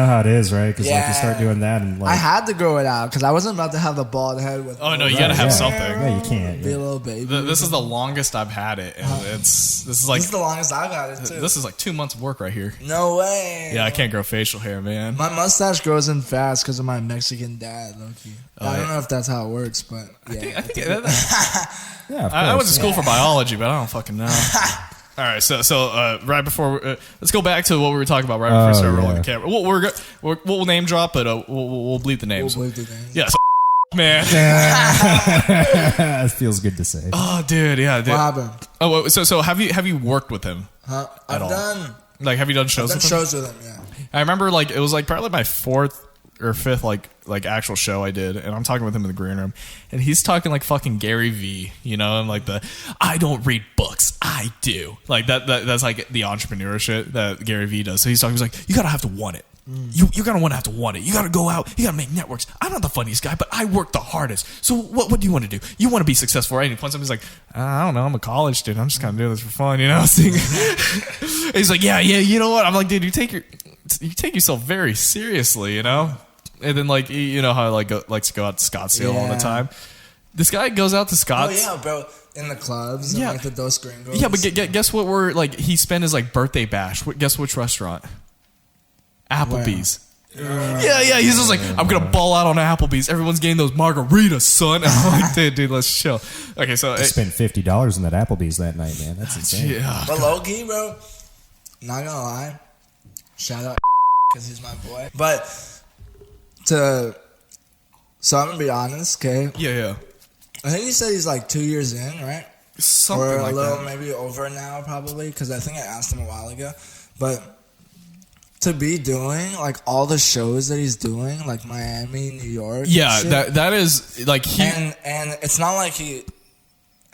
how it is, right? Because like you start doing that, and like I had to grow it out because I wasn't about to have the bald head with. Oh no, you gotta have something. Yeah, you can't. Be a little baby. This is the longest I've had it, and this is the longest I've had it too. This is like 2 months of work right here. No way. Yeah, I can't grow facial hair, man. My mustache grows in fast because of my Mexican dad, low-key. I don't know if that's how it works, but yeah. I think Yeah, I went to school for biology, but I don't fucking know. All right, so right before let's go back to what we were talking about right before we started rolling the camera. We'll name drop, but we'll bleep the names. We'll bleep the names. Yeah, so man. It feels good to say. Oh, dude, yeah. Dude. What happened? Oh, so have you worked with him? Huh? At all? Have you done shows? I've done shows with him. Yeah. I remember like it was like probably my fourth or fifth like actual show I did, and I'm talking with him in the green room, and he's talking like fucking Gary V, and like I don't read books, I do, like that's like the entrepreneur shit that Gary V does. So he's like, you gotta have to want it. You're gonna want to want it. You gotta go out. You gotta make networks. I'm not the funniest guy, but I work the hardest. So what do you want to do? You want to be successful, right? And he points up. He's like, I don't know. I'm a college student. I'm just kind of doing this for fun, He's like, yeah. You know what? I'm like, dude, you take yourself very seriously, And then like you know how like likes to go out to Scottsdale all the time. This guy goes out to Scotts. Oh yeah, bro. In the clubs and like the Dos Gringos. Yeah, but guess what? We're like he spent his like birthday bash. Guess which restaurant? Applebee's. Yeah. He's just like, I'm gonna ball out on Applebee's. Everyone's getting those margaritas, son. And I'm like, dude, let's chill. Okay, so I spent $50 in that Applebee's that night, man. That's insane. Yeah, but low key, bro. Not gonna lie. Shout out because he's my boy. But so I'm gonna be honest, okay? Yeah. I think he said he's like 2 years in, right? Something or like a little that. Maybe over now, probably, because I think I asked him a while ago. But to be doing like all the shows that he's doing, like Miami, New York, that is like he and it's not like he.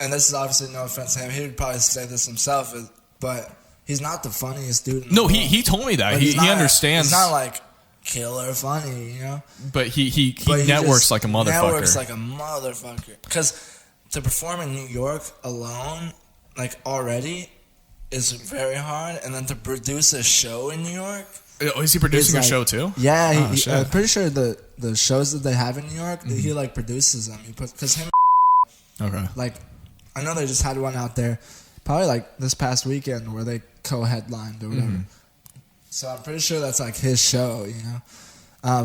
And this is obviously no offense to him. He would probably say this himself, but he's not the funniest dude. In the world. he told me that Like, he understands. He's not like killer funny, But he networks like a motherfucker. Networks like a motherfucker. Because to perform in New York alone, like already, is very hard, and then to produce a show in New York. Oh, is he producing a show too? Yeah, I'm pretty sure the shows that they have in New York, he like produces them. Because him, okay, like I know they just had one out there, probably like this past weekend where they co-headlined or whatever. So I'm pretty sure that's like his show,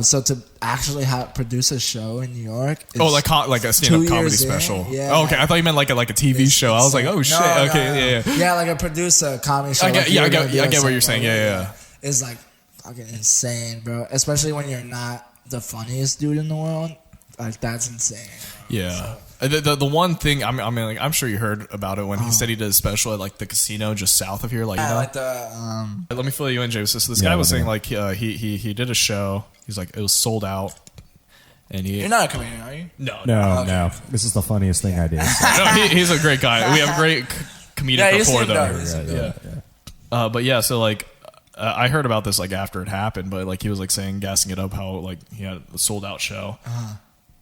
So to actually produce a show in New York, like a stand-up comedy special. Yeah. Oh, okay, I thought you meant like a TV show. I was like, oh shit. No, okay, no. Yeah, like a produce a comedy show. I get what you're saying. Yeah. It's like fucking insane, bro. Especially when you're not the funniest dude in the world. Like that's insane. Bro. Yeah. So. The one thing I'm sure you heard about it when he said he did a special at like the casino just south of here, like like the. Let me fill you in, James. So this guy was saying like he did a show. He's like it was sold out, and You're not a comedian, are you? No. This is the funniest thing I did. So. No, he's a great guy. We have a great comedic rapport though. Yeah. But yeah, so like I heard about this like after it happened, but like he was like saying gassing it up how like he had a sold out show.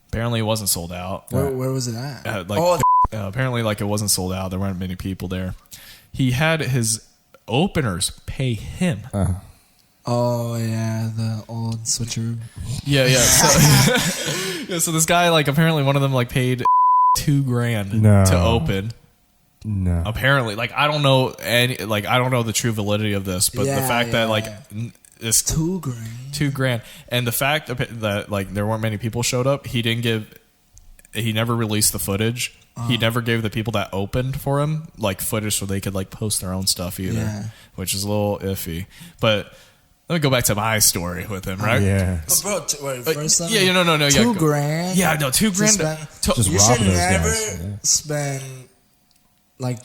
Apparently it wasn't sold out. Where was it at? Apparently like it wasn't sold out. There weren't many people there. He had his openers pay him. Oh yeah, the old switcheroo. Yeah. So this guy, like, apparently one of them like paid $2,000 to open. No. Apparently, like, I don't know the true validity of this, but the fact that like it's $2,000, and the fact that like there weren't many people showed up, he never released the footage. He never gave the people that opened for him like footage so they could like post their own stuff either, which is a little iffy. But let me go back to my story with him, right? Yeah. Oh, bro, wait, first time? Yeah, no. $2,000. Yeah, no, $2,000. Just You rob should those never guys. Yeah. spend like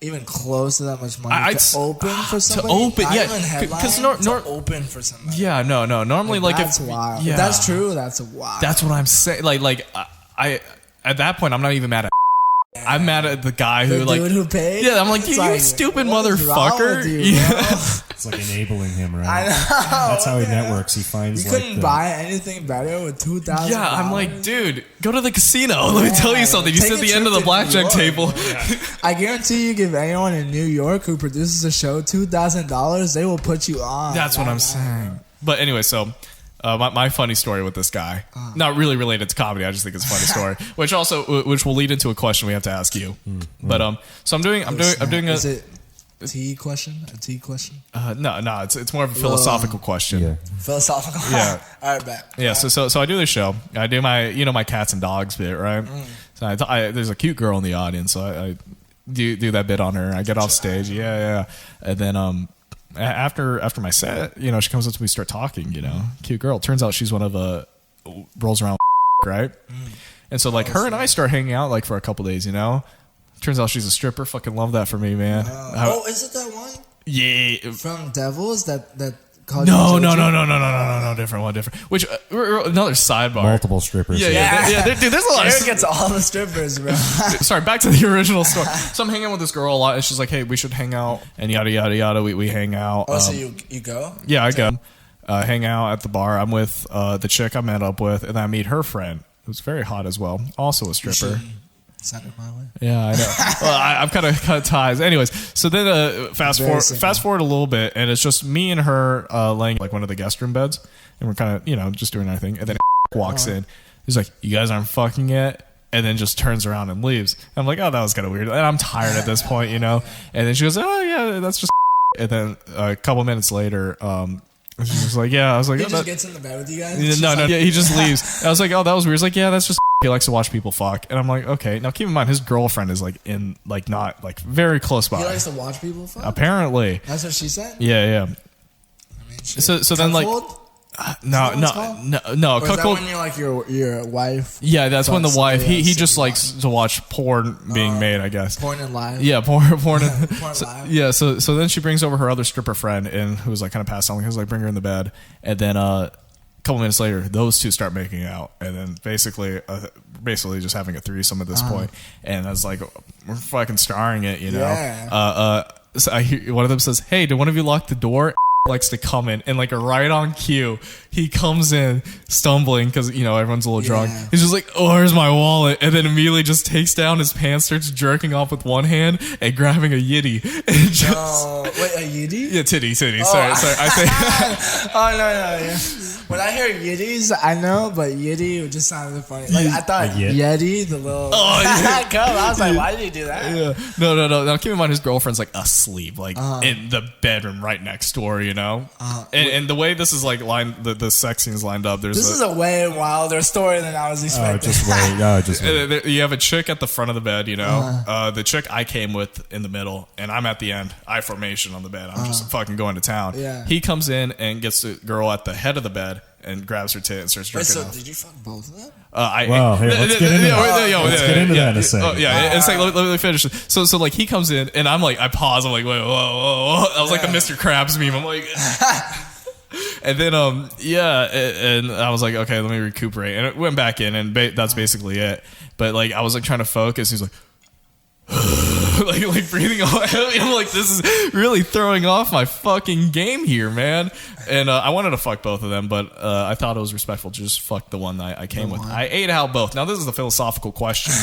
even close to that much money to open for somebody. To open, Not yeah, even headline, because to open for somebody. Yeah, no. Normally, like that's if wild. yeah, If that's true. That's wild. That's what I'm saying. Like I at that point, I'm not even mad at. I'm mad at the guy the who like dude who paid. Yeah, I'm like, you stupid motherfucker. It's like enabling him, right? I know. That's how he networks. He finds You like couldn't buy anything better with $2,000. Yeah, I'm like, dude, go to the casino. Let me tell you something. You sit at the end of the blackjack table. I guarantee you, give anyone in New York who produces a show $2,000, they will put you on. That's what I'm saying. But anyway, so my funny story with this guy, not really related to comedy. I just think it's a funny story, which will lead into a question we have to ask you. But so I'm doing a. Is it a tea question? A tea question? No, it's more of a philosophical question. Yeah. Philosophical. Yeah. All right, bet. Yeah. So I do this show. I do my cats and dogs bit, right? So there's a cute girl in the audience, so I do that bit on her. I get off stage, yeah, and then after my set, she comes up to me, start talking, cute girl. Turns out she's one of rolls around, right? And so like her and I start hanging out like for a couple days, Turns out she's a stripper. Fucking love that for me, man. Is it that one? Yeah. From Devils that called No, different. Which another sidebar. Multiple strippers. Yeah. Dude, there's a lot. Eric gets all the strippers, bro. Sorry, back to the original story. So I'm hanging out with this girl a lot, and she's like, "Hey, we should hang out," and yada yada yada. We hang out. Oh, so you go? Yeah, I go. Hang out at the bar. I'm with the chick I met up with, and I meet her friend, who's very hot as well, also a stripper. Send it my way. Yeah, I know. Well, I've kind of cut ties. Anyways, so then fast forward a little bit, and it's just me and her laying like one of the guest room beds, and we're kind of just doing our thing. And then walks in. He's like, "You guys aren't fucking yet," and then just turns around and leaves. I'm like, "Oh, that was kind of weird." And I'm tired at this point, And then she goes, "Oh yeah, that's just." And then a couple minutes later, she's just like, "Yeah." I was like, he just gets in the bed with you guys. Yeah, he just leaves. I was like, "Oh, that was weird." He's like, "Yeah, that's just." He likes to watch people fuck, and I'm like, okay. Now keep in mind, his girlfriend is not very close by. He likes to watch people fuck. Apparently, that's what she said. Yeah. I mean, so then like, no. Or is that when you're like your wife? Yeah, that's when the wife. He just likes to watch porn being made, I guess. Porn and live. Yeah, porn. Porn live. Yeah, so then she brings over her other stripper friend, and who was like kind of passed on. He was like, bring her in the bed, and then couple minutes later, those two start making out, and then basically just having a threesome at this point. And I was like, we're fucking starring it, Yeah. So I hear one of them says, "Hey, did one of you lock the door?" Likes to come in, and like a right on cue, he comes in stumbling because everyone's a little drunk. He's just like, "Oh, here's my wallet," and then immediately just takes down his pants, starts jerking off with one hand and grabbing a yiddy. And just, wait, a yiddy? Yeah, titty. Sorry. I say. Oh no. Yeah. When I hear yiddies, I know, but yiddy just sounded funny. Like I thought Yeti, the little. Oh yeah. I was like, why did you do that? Yeah. No. Now keep in mind, his girlfriend's like asleep, like in the bedroom right next door. And the way this is like lined, the sex scene's lined up. This is a way wilder story than I was expecting. Just wait. You have a chick at the front of the bed, the chick I came with in the middle, and I'm at the end. I formation on the bed. I'm just fucking going to town. Yeah. He comes in and gets the girl at the head of the bed and grabs her tit and starts jerking off. Did you fuck both of them? Let's get into that. Let's get into that in a second. It's like let me finish. So like he comes in and I'm like I pause. I'm like whoa. I was like the Mr. Krabs meme. I'm like, and then and I was like okay, let me recuperate, and it went back in, and that's basically it. But like I was like trying to focus. He's like. like breathing all heavy. I'm like, this is really throwing off my fucking game here, man. And I wanted to fuck both of them, but I thought it was respectful to just fuck the one that I came with. I ate out both. Now this is the philosophical question.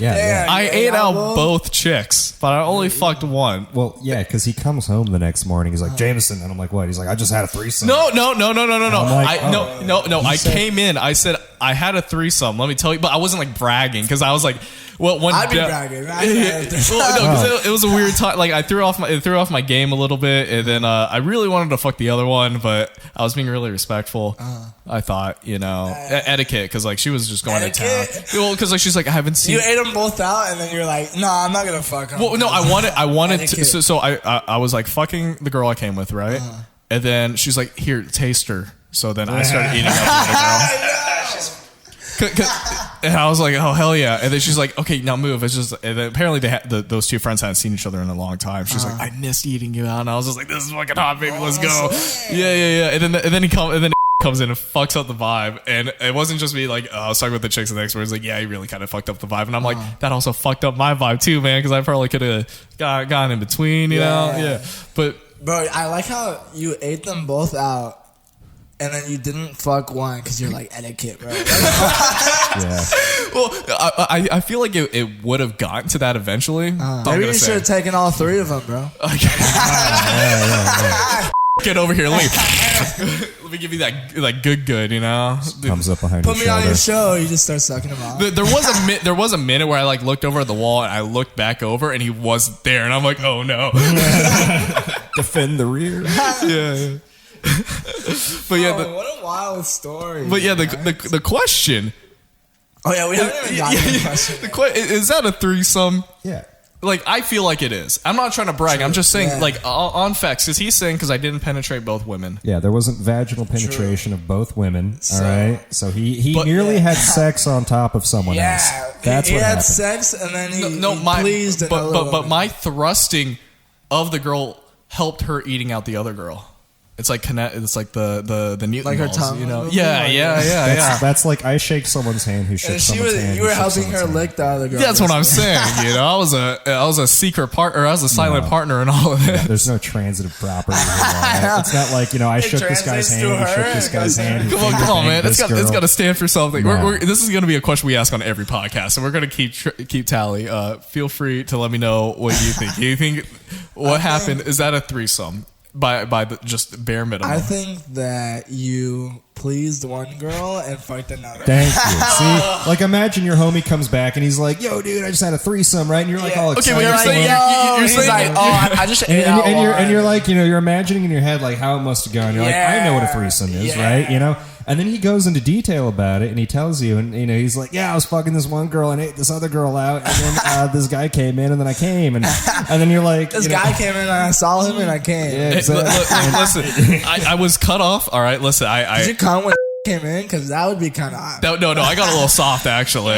Yeah, yeah. I ate out both chicks, but I only fucked one. Well, yeah, because he comes home the next morning. He's like, Jamison. And I'm like, what? He's like, I just had a threesome. No. Like, I came in. I said I had a threesome. Let me tell you, but I wasn't like bragging because I was like, well, one. I'd be bragging. It was a weird time. Like I threw off my game a little bit, and then I really wanted to fuck the other one, but I was being really respectful. I thought, etiquette, because like she was just going to town. Well, because like she's like, I haven't seen. You ate them both out, and then you're like, no, I'm not gonna fuck her. Well, no, I wanted to. So I was like fucking the girl I came with, right? And then she's like, here, taste her. So then I started eating up the other girl. And I was like, oh hell yeah! And then she's like, okay, now move. It's just, and then apparently those two friends hadn't seen each other in a long time. She's like, I missed eating you out, and I was just like, this is fucking hot, baby, let's go. Yeah. And then he comes in and fucks up the vibe, and it wasn't just me. Like I was talking with the chicks, and the next word was like, yeah, he really kind of fucked up the vibe, and I'm like, that also fucked up my vibe too, man, because I probably could have gone in between, you know, yeah. But bro, I like how you ate them both out. And then you didn't fuck one because you're like etiquette, bro. Yeah. Well, I feel like it would have gotten to that eventually. Maybe you should have taken all three of them, bro. Get over here, let me give you that like good, you know. Comes up behind. Put me on your show. You just start sucking them out. There was a minute where I like looked over at the wall and I looked back over and he wasn't there, and I'm like, oh no. Defend the rear. Yeah. But yeah, what a wild story. But yeah, the question. Oh yeah, we haven't even gotten the question. Is that a threesome? Yeah. Like, I feel like it is. I'm not trying to brag. I'm just saying, like, on facts. Because he's saying, because I didn't penetrate both women. Yeah, there wasn't vaginal penetration of both women. All right? So he merely had sex on top of someone else. That's he what had happened. Sex, and then he pleased but my thrusting of the girl helped her eating out the other girl. It's like It's like the Newton like her balls, tongue, you know? Yeah. That's like I shake someone's hand who shakes someone's hand. You were helping her lick the other girl. That's what I'm saying. You know, I was a secret partner. I was a silent partner in all of it. Yeah, there's no transitive property. It's not like I shook this guy's hand. He shook this guy's hand. Come on, man. It's got to stand for something. This is going to be a question we ask on every podcast, and we're going to keep tally. Feel free to let me know what you think. Do you think what happened? Is that a threesome? By just bare minimum. I think that you pleased one girl and fucked another. Thank you. See, like imagine your homie comes back and he's like, "Yo, dude, I just had a threesome, right?" And you're like, "Oh, okay, but you're saying, you're saying, like, "Oh, I just ate out and you're like, you're imagining in your head like how it must have gone. You're like, I know what a threesome is, right? You know." And then he goes into detail about it, and he tells you, and he's like, "Yeah, I was fucking this one girl and ate this other girl out, and then this guy came in, and then I came, and then you're like, this guy came in, and I saw him, and I came." Yeah, exactly. Listen, I was cut off. All right, listen, Did you come when came in? Because that would be kind of odd. No, I got a little soft actually.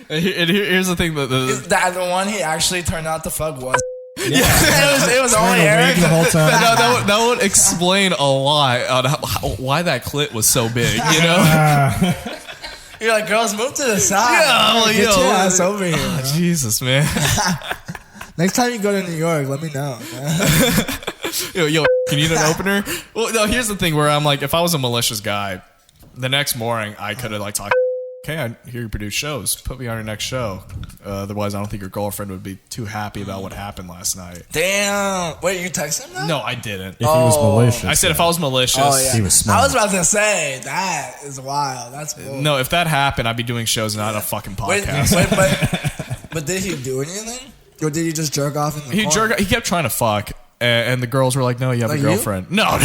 And here's the thing: that the one he actually turned out to fuck was. Yeah, it was only Eric the whole time. That would explain a lot on why that clit was so big. You know, you're like, girls, move to the side. Yeah, like, get your ass over here. Oh, Jesus, man. Next time you go to New York, let me know. Yo, can you need an opener? Well, no. Here's the thing: where I'm like, if I was a malicious guy, the next morning I could have like talked. Okay, I hear you produce shows. Put me on your next show. Otherwise, I don't think your girlfriend would be too happy about what happened last night. Damn. Wait, you texted him that? No, I didn't. If he was malicious. I said if I was malicious. He was smart. I was about to say, that is wild. That's cool. No, if that happened, I'd be doing shows, not a fucking podcast. But did he do anything? Or did he just jerk off in the car? He kept trying to fuck. And the girls were like, no, you have a girlfriend. You? No.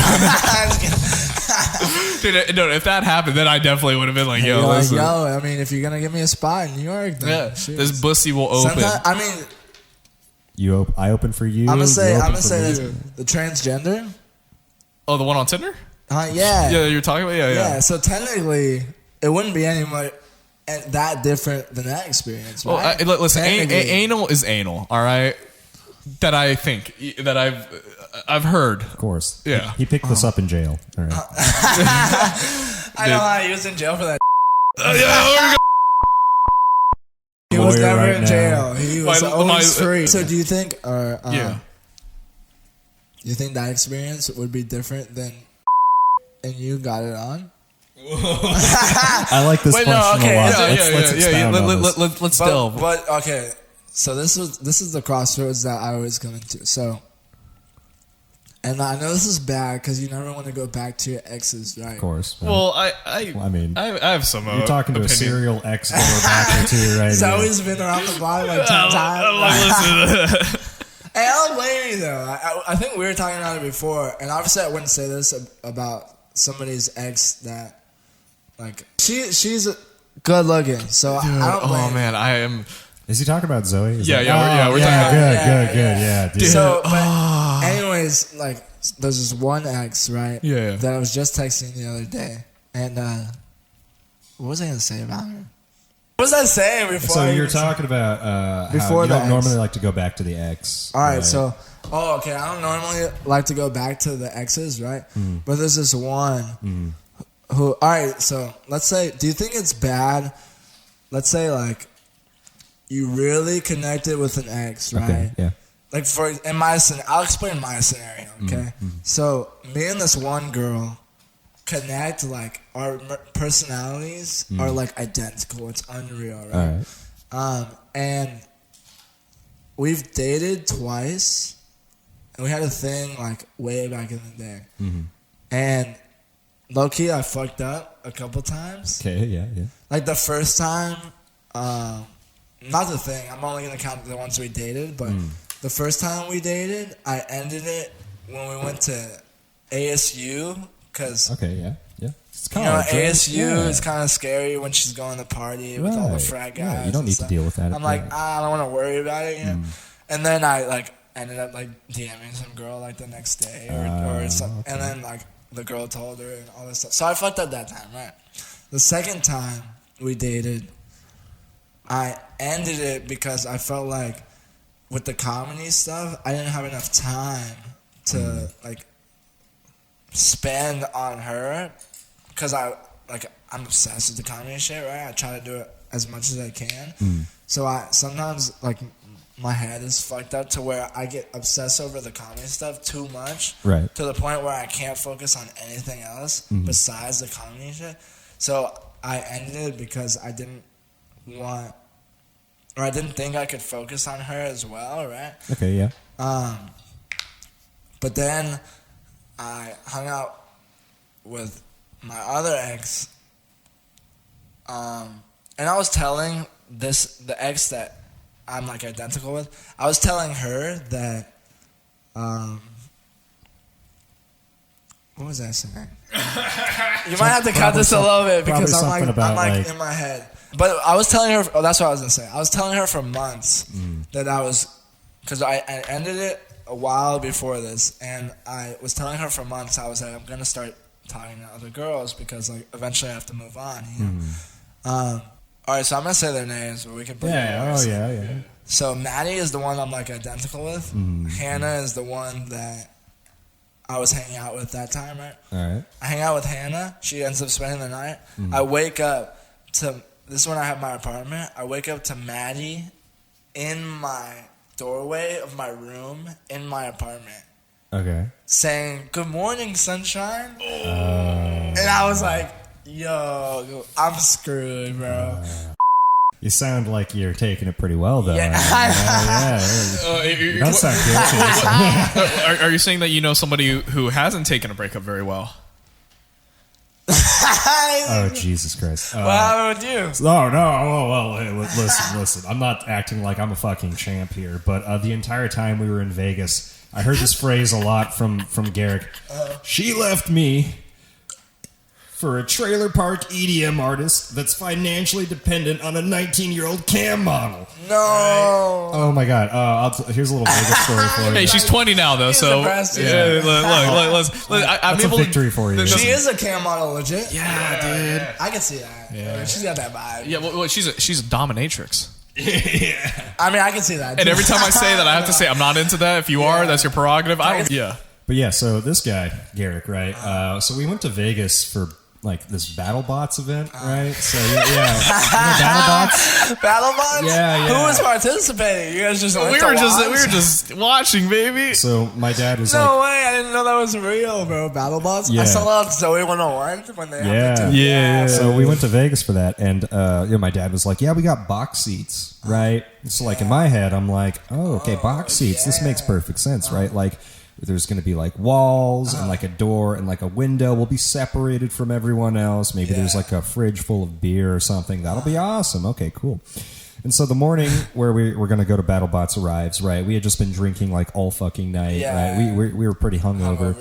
Dude, if that happened, then I definitely would have been like, yo, listen. I mean, if you're going to give me a spot in New York, then this bussy will open. I mean, I open for you. I'm going to say the transgender. Oh, the one on Tinder? Yeah. Yeah, you're talking about? Yeah. So technically, it wouldn't be any more that different than that experience, right? Well, listen, anal is anal, all right? That I think that I've heard. Of course. Yeah. He picked this up in jail. All right. I know how he was in jail for that. He Lawyer was never right in now. jail. He was always free. So do you think you think that experience would be different than and you got it on? I like this Wait, question no, okay, a lot. yeah, Let's expound on this. Let's delve. But okay, so this is the crossroads that I always come into. So, and I know this is bad because you never want to go back to your exes, right? Of course. Right? Well, I mean, I have some. you're talking to opinion. a serial ex goer back or two, right? He's here. always been around the block like 10 times. Listen. Hey, I don't blame you though. I think we were talking about it before, and obviously I wouldn't say this about somebody's ex that, like, she's good looking, so I don't blame. Oh man, I am. Is he talking about Zoe? Is Yeah, that- yeah, we're yeah, talking good, yeah, dude. So, but anyways, like, there's this one ex, right? Yeah. That I was just texting the other day, and what was I gonna say about her? What was I saying before? So you're talking about Before how you the don't ex. normally like to go back to the ex. All right, so okay, I don't normally like to go back to the exes, right? But there's this one who. All right, so let's say, do you think it's bad? Let's say like you really connected with an ex, right? Okay, yeah. Like I'll explain my scenario, okay? So me and this one girl connect, like our personalities are like identical. It's unreal, right? All right. And we've dated twice, and we had a thing like way back in the day. And low key, I fucked up a couple times. Okay, yeah. Like the first time, not the thing. I'm only gonna count the ones we dated, but the first time we dated, I ended it when we went to ASU. Cause Okay, yeah. It's you know, college, right? ASU Yeah. is kind of scary when she's going to party with all the Right. frat guys. Yeah, you don't and need to stuff. deal with that. I'm like, Yeah. I don't want to worry about it, you know. And then I like ended up like DMing some girl like the next day or something, okay. and then like the girl told her and all this stuff. So I fucked up that time, right? The second time we dated, I ended it because I felt like with the comedy stuff, I didn't have enough time to like spend on her because I'm obsessed with the comedy shit, right? I try to do it as much as I can. So I sometimes like my head is fucked up to where I get obsessed over the comedy stuff too much, Right. to the point where I can't focus on anything else besides the comedy shit. So I ended it because I didn't want, or I didn't think I could focus on her as well, right? Okay, yeah. But then I hung out with my other ex, and I was telling the ex that I'm like identical with, I was telling her that, what was I saying? You might have to cut this a little bit because I'm something like about, in my head. But I was telling her, that's what I was gonna say. I was telling her for months that I was, because I ended it a while before this, and I was telling her for months, I was like, I'm gonna start talking to other girls because like eventually I have to move on, you know. All right, so I'm gonna say their names, but we can bring Yeah, yeah. So Maddie is the one I'm like identical with. Hannah is the one that I was hanging out with that time, right? All right. I hang out with Hannah. She ends up spending the night. I wake up to, this is when I have my apartment. I wake up to Maddie in my doorway of my room in my apartment Okay. saying, "Good morning, sunshine." And I was like, yo, I'm screwed, bro. You sound like you're taking it pretty well, though. Yeah. You don't sound guilty. Are you saying that you know somebody who hasn't taken a breakup very well? Oh, Jesus Christ. What happened with you? No. Oh, well, hey, listen. I'm not acting like I'm a fucking champ here, but the entire time we were in Vegas, I heard this phrase a lot from Garrick. She left me for a trailer park EDM artist that's financially dependent on a 19-year-old cam model. No. Oh, my God. Here's a little Vegas story for you. Hey, she's 20 now, though, so... depressed, Yeah, look, I'm That's a able victory for you. She is a cam model, legit. Yeah, dude. I can see that. Yeah. She's got that vibe. Yeah, well, she's a dominatrix. I mean, I can see that. And every time I say that, I have to say, I'm not into that. If you are, that's your prerogative. Yeah. But yeah, so this guy, Garrick, right? So we went to Vegas for like this BattleBots event, right? So yeah, you know BattleBots. BattleBots? Yeah. Who was participating? You guys just we were just watching, baby. So my dad was no way, I didn't know that was real, bro. BattleBots? Yeah. I saw that on Zoe 101 when they had Yeah. So we went to Vegas for that, and my dad was like, "Yeah, we got box seats, right?" So like in my head, I'm like, "Oh, okay, box seats. This makes perfect sense, right?" Like there's going to be like walls and like a door and like a window. We'll be separated from everyone else. Maybe there's like a fridge full of beer or something. That'll be awesome. Okay, cool. And so the morning where we were going to go to BattleBots arrives, right? We had just been drinking like all fucking night, right? We were pretty hungover.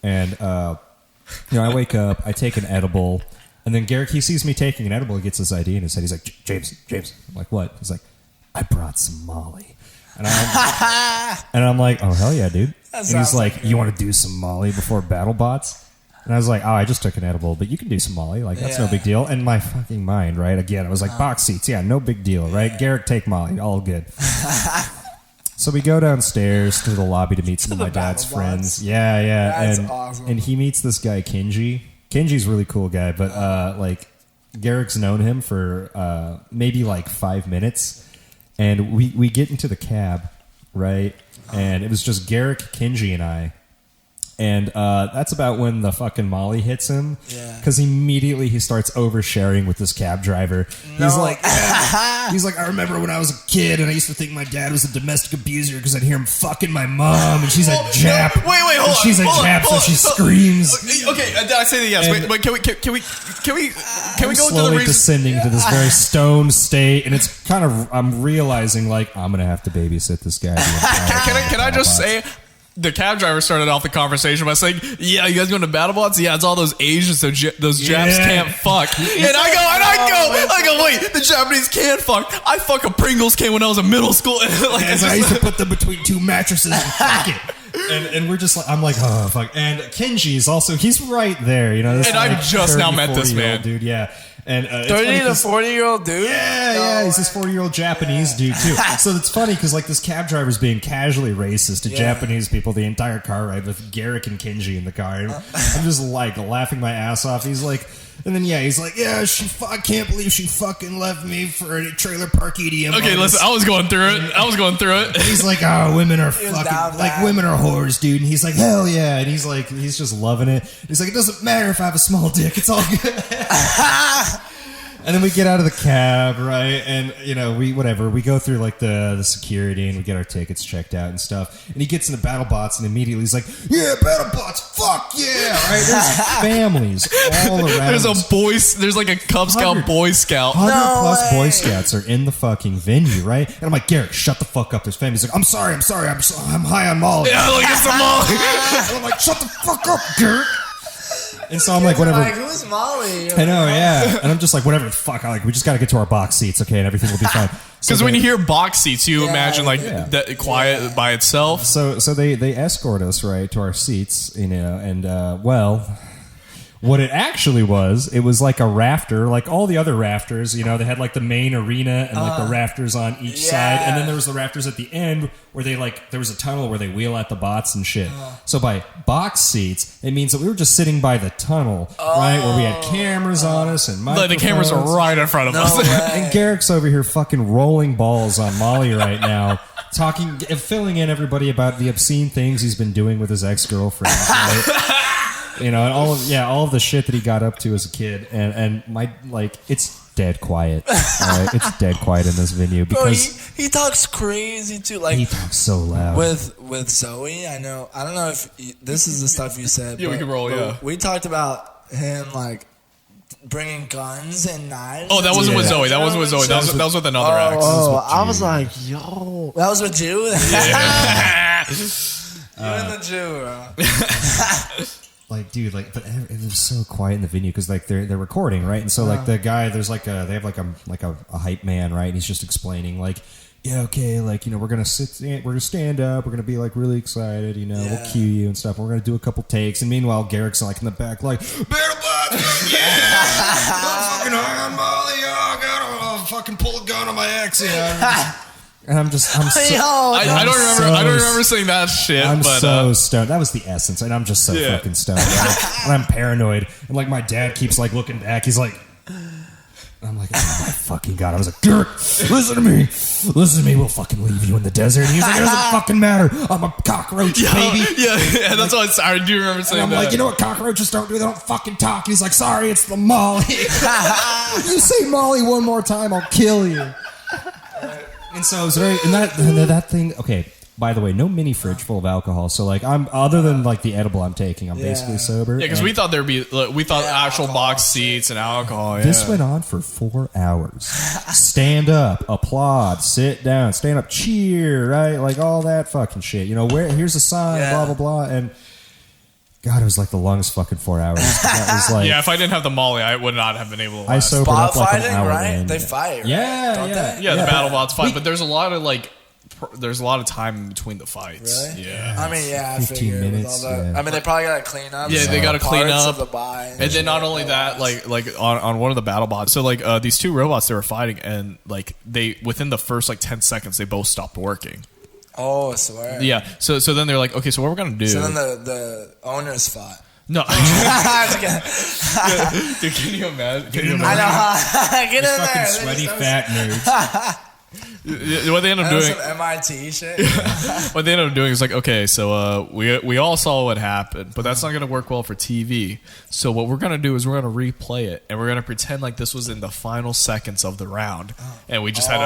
And, I wake up, I take an edible, and then Garrick, he sees me taking an edible, he gets this ID in his head. He's like, James. I'm like, what? He's like, I brought some Molly. And I'm like, oh, hell yeah, dude. And he's like, you want to do some Molly before BattleBots? And I was like, oh, I just took an edible, but you can do some Molly. Like, that's no big deal. And my fucking mind, right? Again, I was like, box seats. Yeah, no big deal, right? Garrick, take Molly. All good. So we go downstairs to the lobby to meet some of my dad's friends. Yeah. That's awesome. And he meets this guy, Kenji. Kenji's a really cool guy, but like Garrick's known him for maybe like 5 minutes. And we get into the cab, right? And it was just Garrick, Kenji, and I. And that's about when the fucking Molly hits him. Yeah. Because immediately he starts oversharing with this cab driver. He's like, I remember when I was a kid and I used to think my dad was a domestic abuser because I'd hear him fucking my mom and she's a Jap. Wait, hold on. She's a Jap, so she screams. Okay, did I say that? Yes. Wait, can we go into the reason? Descending to this very stoned state, and it's kind of, I'm realizing like I'm gonna have to babysit this guy. Can I just say? The cab driver started off the conversation by saying, "Yeah, you guys going to BattleBots? Yeah, it's all those Asians, so those Japs can't fuck." And I go, wait, the Japanese can't fuck. I fuck a Pringles can when I was in middle school. Like, I used to put them between two mattresses and fuck it. And we're just like, I'm like, oh fuck. And Kenji's also, he's right there, you know. This and I just now met this man, dude. Yeah. And 30 to 40-year-old dude? Yeah, he's this 40-year-old Japanese dude, too. So it's funny, because like this cab driver's being casually racist to Japanese people the entire car ride with Garrick and Kenji in the car. And I'm just like laughing my ass off. He's like, and then he's like, yeah, I can't believe she fucking left me for a trailer park EDM. Okay, listen, I was going through it. And he's like, oh, women are fucking, like, women are whores, dude. And he's like, hell yeah. And he's like, he's just loving it. He's like, it doesn't matter if I have a small dick. It's all good. And then we get out of the cab, right? And, we go through, like, the security and we get our tickets checked out and stuff. And he gets into BattleBots and immediately he's like, yeah, BattleBots, fuck yeah! Right? There's families all around. There's like a Cub Scout Boy Scout. 100 plus Boy Scouts are in the fucking venue, right? And I'm like, Garrick, shut the fuck up. There's families. He's like, I'm sorry. I'm high on Molly. Yeah, like it's some Molly. And I'm like, shut the fuck up, Garrick. And so I'm like, whatever. Like, who's Molly? I know, yeah. And I'm just like, whatever the fuck. We just got to get to our box seats, okay, and everything will be fine. Because when you hear box seats, you imagine that quiet by itself. So they escort us right to our seats, and what it actually was, it was like a rafter, like all the other rafters. They had like the main arena and like the rafters on each side, and then there was the rafters at the end where there was a tunnel where they wheel out the bots and shit. So by box seats, it means that we were just sitting by the tunnel, right, where we had cameras on us and microphones. The cameras are right in front of us. And Garrick's over here fucking rolling balls on Molly right now. Filling in everybody about the obscene things he's been doing with his ex-girlfriend, right? And all of the shit that he got up to as a kid, and it's dead quiet. Right? It's dead quiet in this venue because he talks crazy too. Like he talks so loud with Zoe. I don't know if this is the stuff you said. Yeah, we can roll. Yeah, we talked about him like bringing guns and knives. Oh, that wasn't with Zoe. That wasn't with Zoe. That was with another ex. Oh, I was like, yo, that was with you. Yeah. You and the Jew, bro. Like, dude, like, but it was so quiet in the venue because like they're recording, right? And so like the guy, there's they have a hype man, right? And he's just explaining like, yeah, okay, like we're gonna stand up, we're gonna be like really excited, we'll cue you and stuff. We're gonna do a couple takes, and meanwhile Garrick's like in the back, like, BattleBots, yeah, I'm fucking high on Molly, I gotta fucking pull a gun on my ex, And I'm so, I don't remember saying that shit. I'm but, so stoned. That was the essence, and I'm just so fucking stoned. Right? And I'm paranoid, and like my dad keeps like looking back. He's like, I'm like, oh my fucking god! I was like, Garrick, listen to me. We'll fucking leave you in the desert. And he was like, it doesn't fucking matter. I'm a cockroach, baby. Yeah, that's what I do remember saying. And I'm like, you know what cockroaches don't do? They don't fucking talk. He's like, sorry, it's the Molly. If you say Molly one more time, I'll kill you. And so it was very, and that thing. Okay, by the way, no mini fridge full of alcohol. So like, I'm other than like the edible I'm taking, I'm basically sober. Yeah, because we thought actual box seats and alcohol. Yeah. This went on for 4 hours. Stand up, applaud, sit down, stand up, cheer, right? Like all that fucking shit. You know, here's a sign, blah blah blah, and. God, it was like the longest fucking 4 hours. That was like, if I didn't have the Molly, I would not have been able to. I sobered up like an hour right? in. They fight, right? Yeah. The battle bots fight, but there's a lot of time in between the fights. Really? Yeah. I mean, I 15 figured minutes. With all that. I mean, they probably got to clean up. Yeah, they got to clean up. Of the buy and then not only that, like on one of the battle bots. So like these two robots they were fighting, and like they within the first like 10 seconds they both stopped working. Oh, I swear. Yeah. So then they're like, okay, so what we're gonna do? So then the owners fought. No. Dude, can you imagine? I know. Get in there. Fucking sweaty fat nerds. What they end up doing? Some MIT shit. What they end up doing is like, okay, so we all saw what happened, but that's not going to work well for TV. So what we're going to do is we're going to replay it, and we're going to pretend like this was in the final seconds of the round, and we just had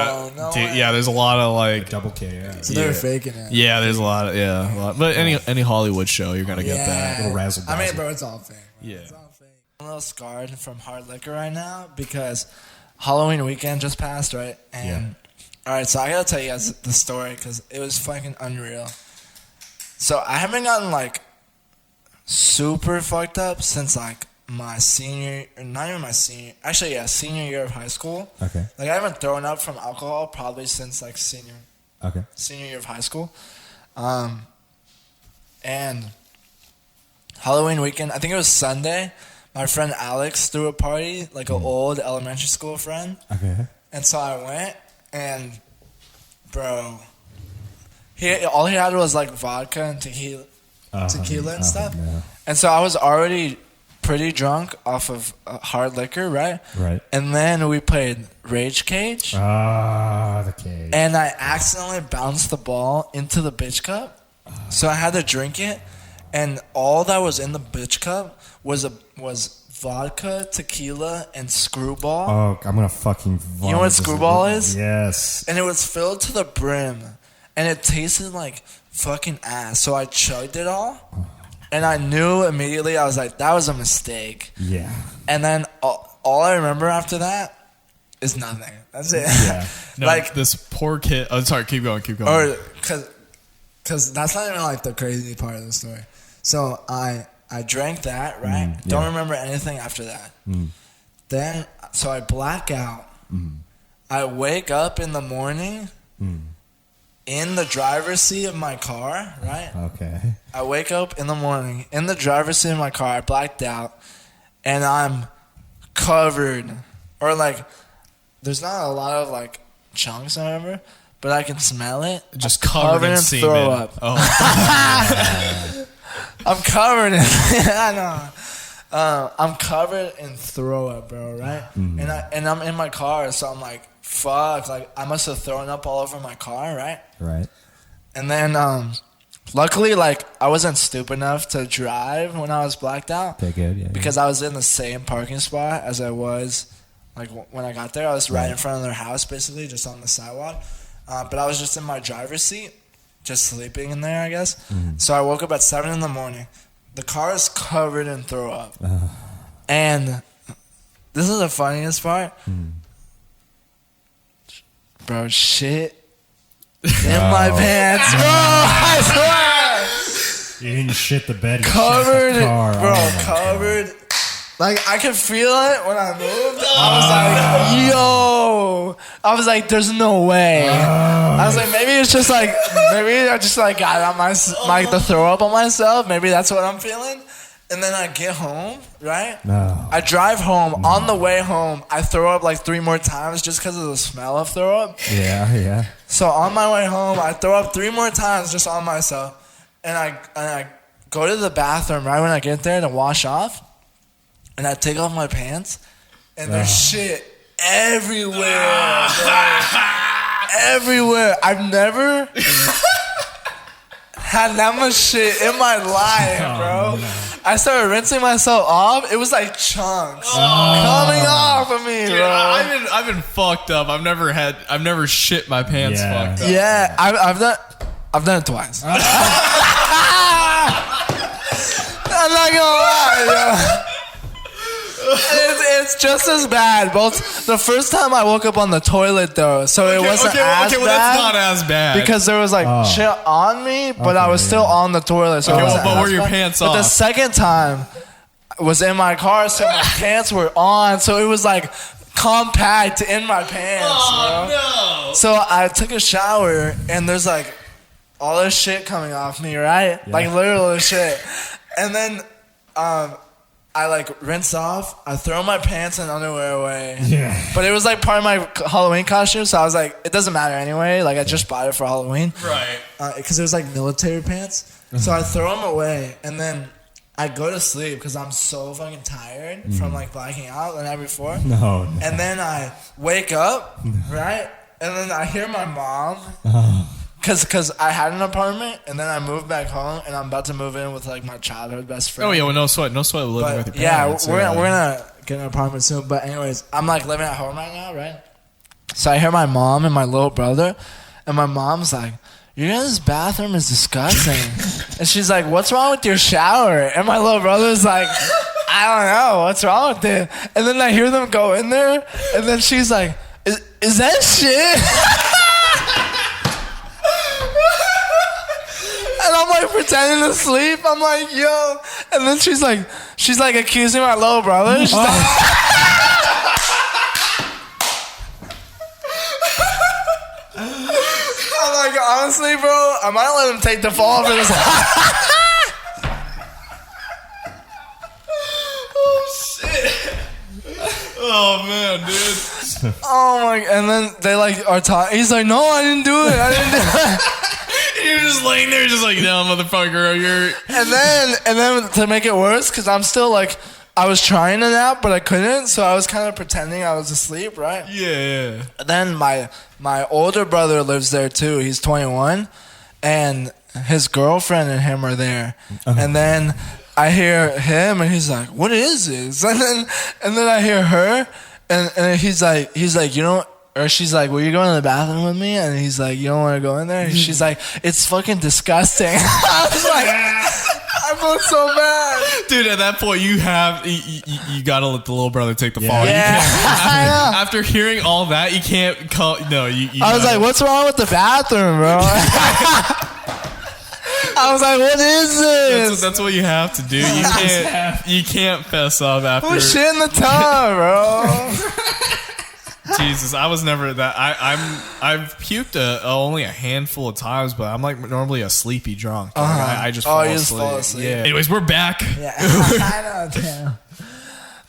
there's a lot of like double K. Yeah. So they're faking it. Yeah, there's a lot of But any Hollywood show, you're going to get that little razzle dazzle. I mean, bro, it's all fake. Yeah. It's all fake. I'm a little scarred from hard liquor right now because Halloween weekend just passed, right? And all right, so I gotta tell you guys the story because it was fucking unreal. So I haven't gotten like super fucked up since like my senior year of high school. Okay. Like I haven't thrown up from alcohol probably since like senior year of high school. And Halloween weekend, I think it was Sunday, my friend Alex threw a party, like an old elementary school friend. Okay. And so I went, and bro, all he had was like vodka and tequila and stuff. No. And so I was already pretty drunk off of hard liquor, right? Right. And then we played Rage Cage. The cage. And I accidentally bounced the ball into the bitch cup. So I had to drink it. And all that was in the bitch cup was vodka, tequila, and Screwball. Oh, I'm gonna fucking vomit. You know what Screwball is? Yes. And it was filled to the brim. And it tasted like fucking ass. So I chugged it all. And I knew immediately, I was like, that was a mistake. Yeah. And then all I remember after that is nothing. That's it. Yeah. No, like this poor kid. Oh, sorry. Keep going. Or because that's not even like the crazy part of the story. So I drank that, right? Don't remember anything after that. Then, so I black out. I wake up in the morning in the driver's seat of my car, right? Okay. I wake up in the morning in the driver's seat of my car. I blacked out, and I'm covered, or like, there's not a lot of like chunks or whatever, but I can smell it. Just covered in semen. Throw up. Oh. I'm covered in. I know. I'm covered in throw up, bro. Right? And I'm in my car, so I'm like, fuck. Like I must have thrown up all over my car, right? Right. And then, luckily, like I wasn't stupid enough to drive when I was blacked out. Okay, good. Yeah. Because I was in the same parking spot as I was, like when I got there. I was right in front of their house, basically, just on the sidewalk. But I was just in my driver's seat. Just sleeping in there, I guess. So I woke up at 7 in the morning. The car is covered in throw up. And this is the funniest part. Bro, shit in my pants, bro. I swear. You didn't shit the bed. Covered, the car. bro, covered. Like, I could feel it when I moved. I was like, yo. I was like, there's no way. I was like, maybe it's just like, maybe I just like got on the throw up on myself. Maybe that's what I'm feeling. And then I get home, right? No. I drive home. On the way home, I throw up like 3 more times just because of the smell of throw up. Yeah. So on my way home, I throw up 3 more times just on myself. And I go to the bathroom right when I get there to wash off. And I take off my pants. And there's shit everywhere. Everywhere. I've never had that much shit in my life, bro. No. I started rinsing myself off. It was like chunks coming off of me, dude, bro. I've been fucked up. I've never shit my pants fucked up. Yeah, I've done it twice. I'm not gonna lie, yo. It's just as bad. Both the first time I woke up on the toilet though, so it wasn't as bad. Well, that's not as bad because there was like shit on me, but I was still on the toilet. So but were your pants off? But the second time was in my car, so my pants were on, so it was like compact in my pants. No! So I took a shower, and there's like all this shit coming off me, right? Yeah. Like literal shit, and then I like rinse off. I throw my pants and underwear away. Yeah. But it was like part of my Halloween costume, so I was like, it doesn't matter anyway. Like I just bought it for Halloween. Right. Because it was like military pants. So I throw them away, and then I go to sleep because I'm so fucking tired from like blacking out the night before. No. And then I wake up, right? And then I hear my mom. Cause I had an apartment, and then I moved back home, and I'm about to move in with like my childhood best friend. Oh yeah, well no sweat living with your parents. Yeah, we're gonna get an apartment soon. But anyways, I'm like living at home right now, right? So I hear my mom and my little brother, and my mom's like, "Your guys' bathroom is disgusting," and she's like, "What's wrong with your shower?" And my little brother's like, "I don't know, what's wrong with it?" And then I hear them go in there, and then she's like, "Is that shit?" And I'm like pretending to sleep. I'm like, yo. And then she's like accusing my little brother. She's like, I'm like, honestly, bro, I might let him take the fall for this. Oh shit. Oh man, dude. Oh my, and then they like are talking. He's like, no, I didn't do it. You're just laying there, just like, no, motherfucker, you're. And then to make it worse, because I'm still like, I was trying to nap, but I couldn't, so I was kind of pretending I was asleep, right? Yeah. Then my older brother lives there too. He's 21, and his girlfriend and him are there. And then I hear him, and he's like, "What is this?" And then I hear her, and he's like, you know. Or she's like, "Will you go in the bathroom with me?" And he's like, "You don't want to go in there?" And she's like, "It's fucking disgusting." I was like, I felt so bad, dude. At that point, you gotta let the little brother take the fall. Yeah, after hearing all that, you can't call. No, I was like, "What's wrong with the bathroom, bro?" I was like, "What is this?" That's what you have to do. You can't fess up after. Who's shit in the tub, bro? Jesus, I was never that. I've puked only a handful of times, but I'm like normally a sleepy drunk. I just fall asleep. Yeah. Anyways, we're back. Yeah, I know. Damn.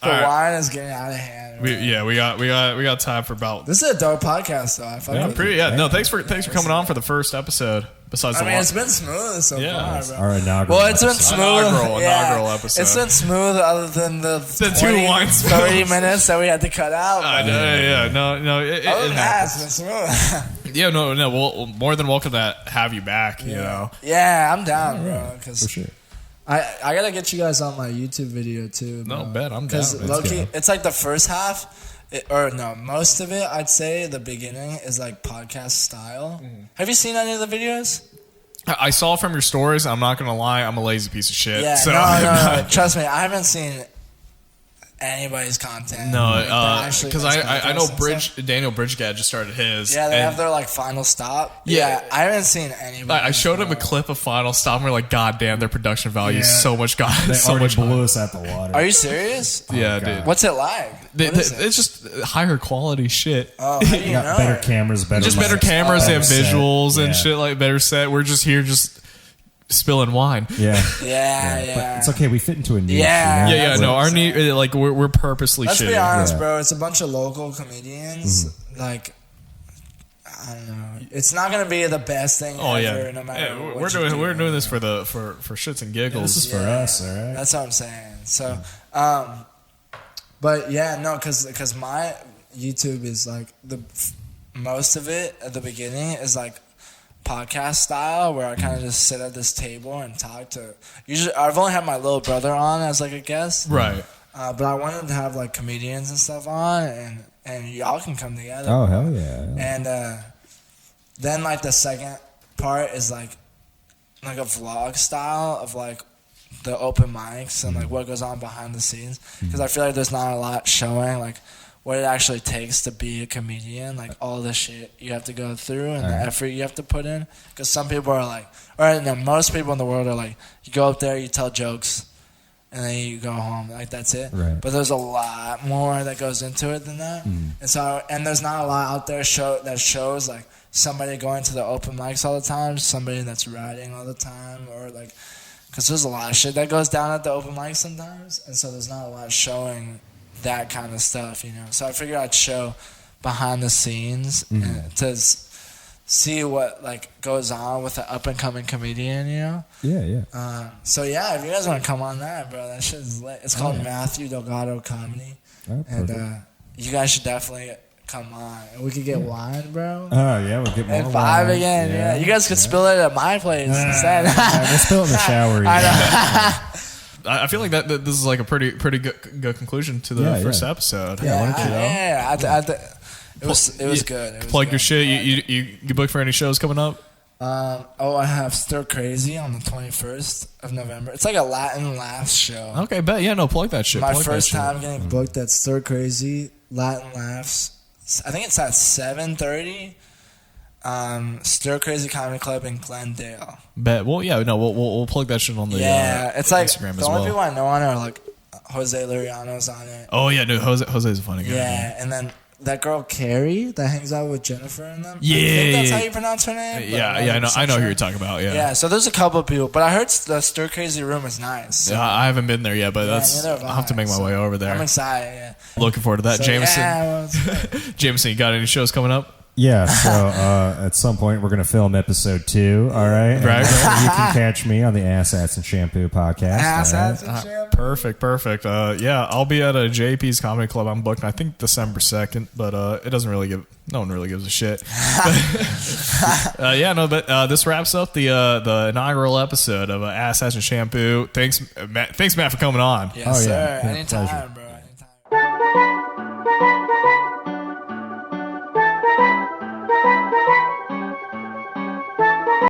The wine is getting out of hand. We got time for about. This is a dope podcast, though. No, thanks for coming on for the first episode. Besides, it's been smooth so far, bro. Our inaugural. Well, it's been smooth. Inaugural episode. It's been smooth, other than the 2 wines, 30 minutes that we had to cut out. I know. Yeah, no. It happens. It's been smooth. Yeah, no. Well, more than welcome to have you back. You know. Yeah, I'm down, bro. For sure. I gotta get you guys on my YouTube video too. No, bet I'm down. Because low-key, it's like the first half. Most of it, I'd say the beginning is like podcast style. Have you seen any of the videos? I saw from your stories. I'm not gonna lie, I'm a lazy piece of shit. Yeah, so. No. Trust me, I haven't seen anybody's content. No, because I know Daniel Bridgegad just started his. Yeah, they have their like Final Stop. Yeah, I haven't seen anybody. I showed him a clip of Final Stop, and we're like, God damn, their production value is so much. They so already much blew us out the water. Are you serious? Yeah, dude. What's it like? It's just higher quality shit. Oh, how do you know? Better cameras, better cameras. They have visuals and shit, like better set. We're just here, just spilling wine. Yeah. Yeah. But it's okay. We fit into a niche. Yeah. You know? Yeah. No, our need like we're purposely Let's shitty. be honest, Yeah. bro. It's a bunch of local comedians. Like, I don't know. It's not gonna be the best thing Oh ever, yeah, no matter yeah, what we're you doing do. this for shits and giggles. This is for us, all right? That's what I'm saying. So, but yeah, no, because my YouTube is like most of it at the beginning is like podcast style, where I kind of just sit at this table and talk to. Usually, I've only had my little brother on as like a guest, Right. but I wanted to have like comedians and stuff on, and y'all can come together. Oh, hell yeah. And then like the second part is like a vlog style of like the open mics and like what goes on behind the scenes, because I feel like there's not a lot showing like what it actually takes to be a comedian, like all the shit you have to go through and the effort you have to put in. Because some people are like, or no, most people in the world are like, you go up there, you tell jokes, and then you go home, like that's it. Right. But there's a lot more that goes into it than that. And there's not a lot out there that shows like somebody going to the open mics all the time, somebody that's writing all the time, or like, because there's a lot of shit that goes down at the open mic sometimes, and so there's not a lot showing that kind of stuff, you know. So I figured I'd show behind the scenes to see what like goes on with an up and coming comedian, you know. Yeah. So yeah, if you guys want to come on that, bro, that shit is lit. It's called Matthew Delgado Comedy, Oh, and you guys should definitely come on. And we could get wine, bro. Oh, yeah. We'll get more And wine. five again, yeah. You guys could spill it at my place instead. We'll spill it in the shower. I know. I feel like that this is like a pretty good conclusion to the first episode. Yeah. It was good. It was Plug good. your shit. You booked for any shows coming up? I have Stir Crazy on the 21st of November. It's like a Latin Laughs show. Okay, bet. Yeah, no, plug that shit. My Plug that first shit. time getting booked at Stir Crazy, Latin Laughs. I think it's at 7:30. Stir Crazy Comedy Club in Glendale. Bet. Well, yeah, no, we'll plug that shit on the It's like Instagram the as only well. people I know on it are like Jose Liriano's on it. Oh yeah, dude, Jose's a funny guy. Yeah, and then that girl Carrie that hangs out with Jennifer and them. Yeah, I think that's yeah. how you pronounce her name. Yeah, I know who you're talking about. Yeah. Yeah, so there's a couple of people, but I heard the Stir Crazy room is nice. So. Yeah, I haven't been there yet, but neither have I'll have to make my so way over there. I'm excited. Yeah. Looking forward to that, So, Jamison. yeah, well, it's good. Jamison, you got any shows coming up? Yeah, so at some point we're going to film episode 2, all right? And Right. you can catch me on the Ass Hats and Shampoo podcast. Ass all right? hats and shit. Perfect. Yeah, I'll be at a JP's Comedy Club. I'm booked, I think, December 2nd, but it doesn't really no one really gives a shit. But this wraps up the inaugural episode of Ass Hats and Shampoo. Thanks, Matt, for coming on. Yes, Oh, yeah. sir. Yeah, Anytime, pleasure. bro.